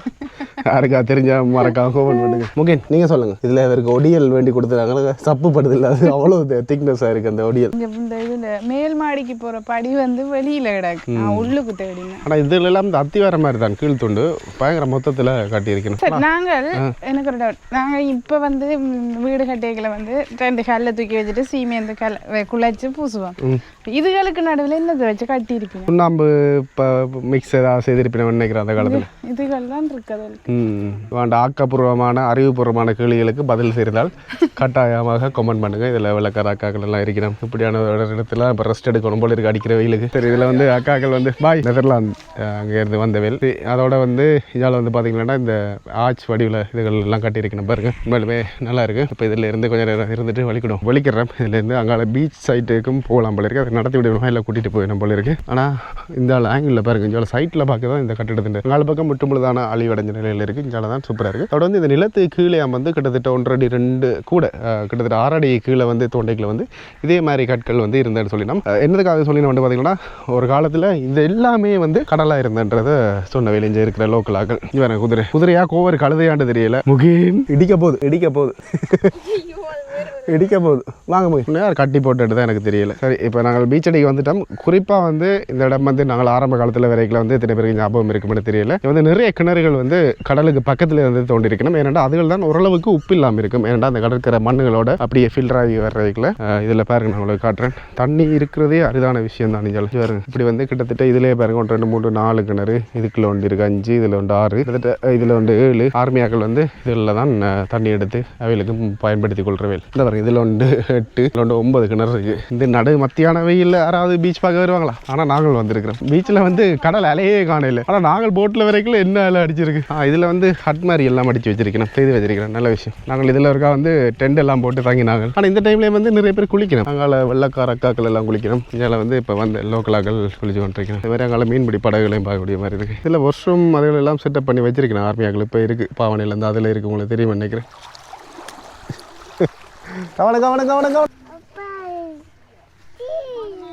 யாருக்கா தெரிஞ்சா மறக்காம கோவன் பண்ணுங்க. முகேன் நீங்கள் சொல்லுங்கள். இதில் இவருக்கு ஒடியல் வேண்டி கொடுத்துருக்காங்க. சப்பு படுது இல்லை, அது அவ்வளோ திக்னஸாக இருக்குது அந்த ஒடியல். இந்த இதில் மேல் மாடிக்கு போகிற படி வந்து வெளியில் கிடக்கு, உள்ளுக்கு தேடிங்க. ஆனால் இதில் எல்லாம் இந்த அத்திவார மாதிரி தான் கீழ் துண்டு பயங்கர மொத்தத்தில் கட்டியிருக்கணும். சரி, நாங்கள் எனக்கு ஒரு டவுட். நாங்கள் இப்போ வந்து வீடு கட்டைகளை வந்து 2 கல்லை தூக்கி வச்சுட்டு சீமேந்து குழைச்சி பூசுவோம். இதுகளுக்கு நடுவில் என்னதை வச்சு கட்டியிருக்கணும்? சுண்ணாம்பு இப்போ மிக்ஸ் ஏதாவது செய்திருப்பினு நினைக்கிறேன் அந்த காலத்தில். இதுகள் தான் இருக்குது. வேண்ட ஆக்கப்பூர்வமான அறிவுபூர்வமான கேள்விகளுக்கு பதில் செய்தால் கட்டாயமாக கமெண்ட் பண்ணுங்கள். இதில் விளக்கார அக்காக்கள் எல்லாம் இருக்கிறோம். இப்படியான இடத்துல இப்போ ரெஸ்ட் எடுக்கணும் போல இருக்கு அடிக்கிற வெயிலுக்கு. சரி, இதில் வந்து அக்காக்கள் வந்து பாய் நெதர்லாந்து அங்கேருந்து வந்தவேல். அதோட வந்து இதால் வந்து பார்த்தீங்கன்னா இந்த ஆர்ச் வடிவில் இதுகள் எல்லாம் கட்டியிருக்கணும் பாருங்க. உண்மையிலுமே நல்லா இருக்குது. இப்போ இதில் இருந்து கொஞ்சம் நேரம் இருந்துட்டு வலிக்கிடும் வலிக்கிறேன். இதுலேருந்து அங்கே பீச் சைட்டுக்கும் போகலாம் போல இருக்குது. அதை நடத்தி விடணும், இல்லை கூட்டிகிட்டு போயிடும் போல இருக்குது. ஆனால் இந்த ஆங்கிளில் பாருங்க, இங்கே சைட்டில் பார்க்க தான் இந்த கட்டிடத்தின் 4 பக்கம் முற்றுமுழுதான அழிவடைஞ்ச நிலையில் இருக்குது. இங்கே தான் சூப்பராக இருக்குது. அதோட வந்து இந்த நிலத்துக்கு கீழே வந்து கிட்டத்தட்ட 1.5 அடி 2 கூட கிட்டத்தட்ட 6 அடி கீழே வந்து தோண்டைக்கில் வந்து இதே மாதிரி கற்கள் வந்து இருந்தேன்னு சொல்லினோம். என்னதுக்காக சொல்லினோம் வந்து பார்த்தீங்கன்னா, ஒரு காலத்தில் இது எல்லாமே வந்து கடலாக இருந்தன்றதை சொன்ன வேலைஞ்சு இருக்கிற லோக்கலாக்கள். இவன் குதிரையா கோவர் கழுதையாண்டு தெரியல. முகேன் இடிக்க போகுது வாங்க போய் யார் கட்டி போட்டுட்டு தான் எனக்கு தெரியல. சரி, இப்போ நாங்கள் பீச் அடிக்கு வந்துட்டோம். குறிப்பாக வந்து இந்த இடம் வந்து நாங்கள் ஆரம்ப காலத்தில் வரைக்கும் வந்து எத்தனை பேருக்கு ஞாபகம் இருக்குன்னு தெரியல. வந்து நிறைய கிணறுகள் வந்து கடலுக்கு பக்கத்தில் வந்து தோண்டி இருக்கணும். ஏன்னா அதுகள் தான் ஓரளவுக்கு உப்பு இல்லாமல் இருக்கும். ஏன்னா அந்த கடற்கரை மண்ணுகளோட அப்படியே ஃபில்டர் ஆகி வர்றதுக்குள்ள இதில் பாருங்க, நான் உங்களுக்கு காட்டுறேன். தண்ணி இருக்கிறதே அரிதான விஷயம் தான். நீங்கள் பாருங்க, இப்படி வந்து கிட்டத்தட்ட இதிலே பாருங்க 1 2 3 4 கிணறு. இதுக்குள்ள ஒன்று இருக்கு 5, இதில் ஒன்று 6, கிட்டத்தட்ட இதில் ஒன்று 7. ஆர்மியாக்கள் வந்து இதில் தான் தண்ணி எடுத்து அவைகளுக்கும் பயன்படுத்தி கொள்றவேல். இந்த பாருங்க, இதில் ஒன்று 8, இதில் 9 கிணறு இருக்கு. இந்த நடு மத்தியான வெயில்ல யாராவது பீச் பார்க்க வருவாங்களா? ஆனால் நாங்கள் வந்திருக்கிறோம். பீச்சில் வந்து கடல் அலையே காணல. ஆனால் நாங்கள் போட்டில் வரைக்கும் என்ன அலை அடிச்சிருக்கு. இதில் வந்து ஹட் மாதிரி எல்லாம் அடிச்சு வச்சிருக்கணும், செய்து வச்சிருக்கிறேன். நல்ல விஷயம். நாங்கள் இதில் இருக்கா வந்து டென்ட் எல்லாம் போட்டு தங்கினாங்க. ஆனால் இந்த டைம்ல வந்து நிறைய பேர் குளிக்கணும். நாங்கள் வெள்ளக்கார அக்காக்கள் எல்லாம் குளிக்கணும். இதில் வந்து இப்போ வந்து லோக்கலாக்கள் குளிச்சு கொண்டிருக்கணும். இந்த மாதிரி அங்கே மீன்பிடி படகுகளையும் பார்க்கக்கூடிய மாதிரி இருக்குது. இதில் வாஷ்ரூம் அதுகள் எல்லாம் செட்டப் பண்ணி வச்சிருக்கணும். ஆர்மியாக்கள் இப்போ இருக்குது. பாவனையிலேருந்து அதில் இருக்குது. உங்களுக்கு தெரியும் நினைக்கிறேன். கவனம்.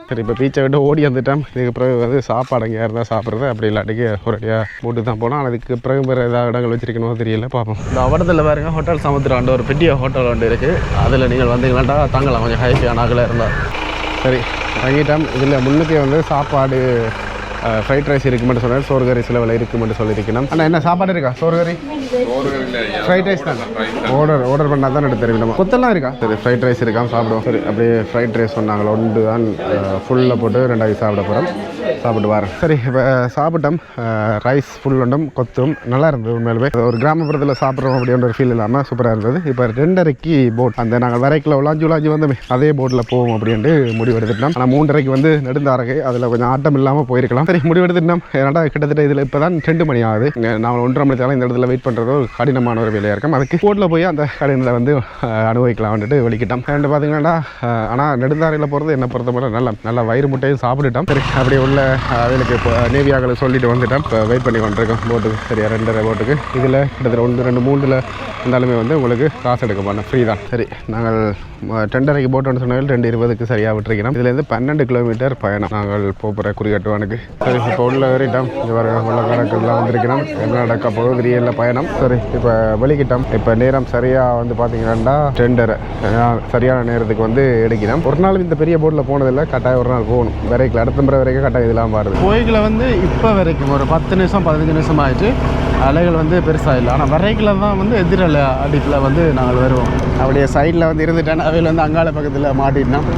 சரி, இப்போ பீச்சை விட்டு ஓடி வந்துட்டோம். இதுக்கு பிறகு வந்து சாப்பாடு அங்கே இருந்தால் சாப்பிட்றது, அப்படி இல்லாட்டிக்கு ஒரு அடியாக போட்டு தான் போனோம். அதுக்கு பிறகு வேறு ஏதாவது இடங்கள் வச்சிருக்கணும் தெரியல, பார்ப்போம். இந்த அவடத்தில் பாருங்க, ஹோட்டல் சமுத்திராண்டு ஒரு பெரிய ஹோட்டல் ஒன்று இருக்குது. அதில் நீங்கள் வந்தீங்களாண்டா தங்கலாம், கொஞ்சம் ஹைஃபியான ஆகலாம் இருந்தால். சரி, தங்கிட்டோம். இதில் முன்னுக்கே வந்து சாப்பாடு ஃப்ரைட் ரைஸ் இருக்குமென்னு சொன்னார். சோறு கறி சிலவில் இருக்குமென்னு சொல்லியிருக்கணும். ஆனால் என்ன சாப்பாடு இருக்கா? சோறு கறி ஃப்ரைட் ரைஸ் தான் ஆர்டர் பண்ணால் தான் எடுத்து தெரியும். நம்ம கொத்தெல்லாம் இருக்கா? சரி, ஃப்ரைட் ரைஸ் இருக்காமல் சாப்பிடுவோம். சரி, அப்படியே ஃப்ரைட் ரைஸ் சொன்னாங்களோ 1 தான் ஃபுல்லாக போட்டு 2 சாப்பிட போகிறோம். சாப்பிட்டு வரேன். சரி, இப்போ சாப்பிட்டோம். ரைஸ் ஃபுல் ஒன்றும் கொத்தும் நல்லா இருந்தது. உண்மையிலுமே ஒரு கிராமப்புறத்தில் சாப்பிட்றோம் அப்படின்ற ஒரு ஃபீல் இல்லாமல் சூப்பராக இருந்தது. இப்போ 2:30க்கு போட், அந்த நாங்கள் வரைக்கில் உலாஞ்சி வந்தோமே அதே போட்டில் போவோம் அப்படின்ட்டு முடிவு எடுத்துட்டோம். ஆனால் 3:30க்கு வந்து நெடுந்தாரகை, அதில் கொஞ்சம் ஆட்டம் இல்லாமல் போயிருக்கலாம். சரி, முடிவு எடுத்துட்டோம். ஏன்னா கிட்டத்தட்ட இதில் இப்போ தான் 2 மணி ஆகுது. நாங்கள் 1:30 மணி இந்த இடத்துல வெயிட் பண்ணுறது ஒரு கடினமான ஒரு வேலையாக இருக்கும். அதுக்கு போட்டில் போய் அந்த கடினத்தை வந்து அனுபவிக்கலாம் வந்துட்டு வெளிக்கிட்டோம். ரெண்டு பார்த்தீங்கன்னா, ஆனால் நெடுந்தாரையில் போகிறது என்னை பொறுத்த மட்டும் நல்லா வயிறு முட்டையும் சாப்பிட்டுட்டோம். சரி, அப்படி உள்ள அவளுக்கு இப்போ நேவியாக்களை சொல்லிட்டு வந்துட்டோம். இப்போ வெயிட் பண்ணி கொண்டிருக்கோம் போட்டுக்கு. சரியா 2:30 போட்டுக்கு. இதில் கிட்டத்தட்ட 1 2 3 இருந்தாலுமே வந்து உங்களுக்கு காசு எடுக்க மாட்டோம், ஃப்ரீ தான். சரி, நாங்கள் 2:30க்கு போட்டோன்னு சொன்னாலும் 2:20க்கு சரியாக விட்டுருக்கிறோம். இதுலேருந்து 12 கிலோமீட்டர் பயணம் நாங்கள் போகிற குறிகட்டுவானுக்கு. சரி, இப்போ உள்ள ஏறிட்டோம். இங்கே வர உள்ள கணக்கெல்லாம் வந்திருக்கிறோம். என்ன நடக்க போகுது தெரியல பயணம். சரி, இப்போ வெளிக்கிட்டோம். இப்போ நேரம் சரியாக வந்து பார்த்தீங்கன்னா 2:30 சரியான நேரத்துக்கு வந்து எடுக்கிறோம். ஒரு நாள் இந்த பெரிய போட்டில் போனதில்லை, கட்டாயம் ஒரு நாள் போகணும். வரைக்கும் அடுத்த முறை வரைக்கும் கட்டாயம் இதெல்லாம் பாருது. கோயிலில் வந்து இப்போ வரைக்கும் ஒரு 10 நிமிஷம் 15 நிமிஷம் ஆயிடுச்சு. அலைகள் வந்து பெருசாக இல்லை. ஆனால் வரைக்கில் தான் வந்து எதிரலை அடிப்பில் வந்து நாங்கள் வருவோம். அப்படியே சைடில் வந்து இருந்துட்டேன்னா அவையில் வந்து அங்காள பக்கத்தில் மாட்டிட்டோம்.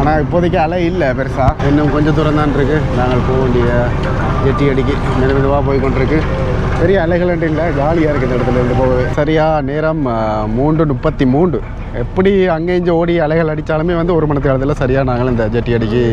ஆனால் இப்போதைக்கு அலை இல்லை பெருசாக. இன்னும் கொஞ்சம் தூரம் தான் இருக்குது. நாங்கள் போக வேண்டிய ஜெட்டி அடிக்கு மெதுவாக போய் கொண்டிருக்கு. பெரிய அலைகள் இல்லை, ஜாலியாக இருக்குது இந்த இடத்துல இருந்து போகவே. சரியாக நேரம் 3:33. எப்படி அங்கேயும் ஓடி அலைகள் அடித்தாலுமே வந்து 1 மணி நேரத்தில் சரியாக நாங்கள் இந்த ஜெட்டி அடிக்கு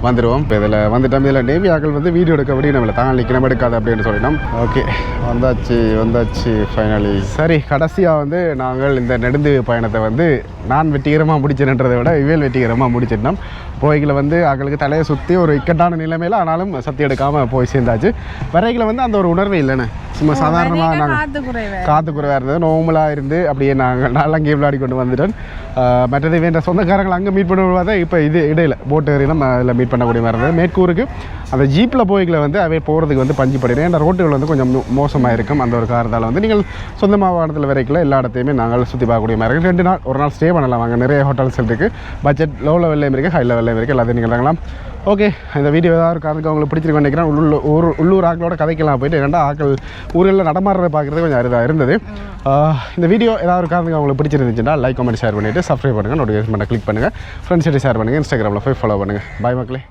வந்துடுவோம். இப்போ இதில் வந்துட்டோம். இதில் நேவி ஆக்கள் வந்து வீடியோ எடுக்க அப்படி நம்மளை தாங்கள் நிற்கணும் எடுக்காது அப்படின்னு சொல்லிட்டோம். ஓகே, வந்தாச்சு ஃபைனலி. சரி, கடைசியாக வந்து நாங்கள் இந்த நெடுந்தீவு பயணத்தை வந்து நான் வெற்றிகரமாக முடிச்சேன்றதை விட இவேல் வெற்றிகரமாக முடிச்சிட்டோம். போய்களை வந்து அவங்களுக்கு தலையை சுற்றி ஒரு இக்கட்டான நிலைமையில் ஆனாலும் சத்தி எடுக்காமல் போய் சேர்ந்தாச்சு. வரைகளை வந்து அந்த ஒரு உணர்வே இல்லைன்னு, சும்மா சாதாரணமாக நாங்கள் காற்று குறைவாக இருந்தது, நோமலாக இருந்து அப்படியே நாங்கள் நல்லா கேம் விளையாடி கொண்டு வந்துட்டோம். மற்றது வேண்ட சொந்தக்காரங்களை அங்கே மீட் பண்ணுவாங்க. இப்போ இது இடையில போட்டு ஏறி நம்ம அதில் மீட் பண்ணக்கூடிய மாதிரி இருந்தது. மேற்கூருக்கு அந்த ஜீப்பில் போய்களை வந்து அவை போகிறதுக்கு வந்து பஞ்சு படிக்கிறேன். அந்த ரோட்டுகள் வந்து கொஞ்சம் மோசமாக இருக்கும். அந்த ஒரு காரணத்தால் வந்து நீங்கள் சொந்தமாக வாகனத்தில் வரைக்கும் எல்லா இடத்தையுமே நாங்கள் சுற்றி பார்க்கக்கூடிய மாதிரி இருக்குது. 2 நாள் 1 நாள் ஸ்டே பண்ணலாம். அங்கே நிறைய ஹோட்டல்ஸ் இருக்குது. பட்ஜெட் லோ லெவல்லையும் இருக்குது, ஹை லெவல்லையும் இருக்குது. எல்லாத்தையும் நீங்கள் இறங்கலாம். ஓகே, இந்த வீடியோ ஏதாவது ஒரு காரணத்துக்கு உங்களுக்கு பிடிச்சிருக்கு நினைக்கிறேன். உள்ளூர் ஆக்களோட கதைக்கெல்லாம் போயிட்டு 2 ஆக்கள் ஊர்களில் நடமாடுறதை பார்க்குறது கொஞ்சம் அரிதாக இருந்தது. இந்த வீடியோ ஏதாவது ஒரு காரணத்துக்கு உங்களுக்கு பிடிச்சிருந்துச்சுன்னா லைக், கமெண்ட், ஷேர் பண்ணிவிட்டு சப்ஸ்கிரைப் பண்ணுங்கள். நோட்டிஃபிகேஷன் பண்ண கிளிக் பண்ணுங்கள். ஃப்ரெண்ட்ஸ் ஷேர் பண்ணுங்கள். இன்ஸ்டாகிராமில் போய் ஃபாலோ பண்ணுங்கள். பாய் மக்களே.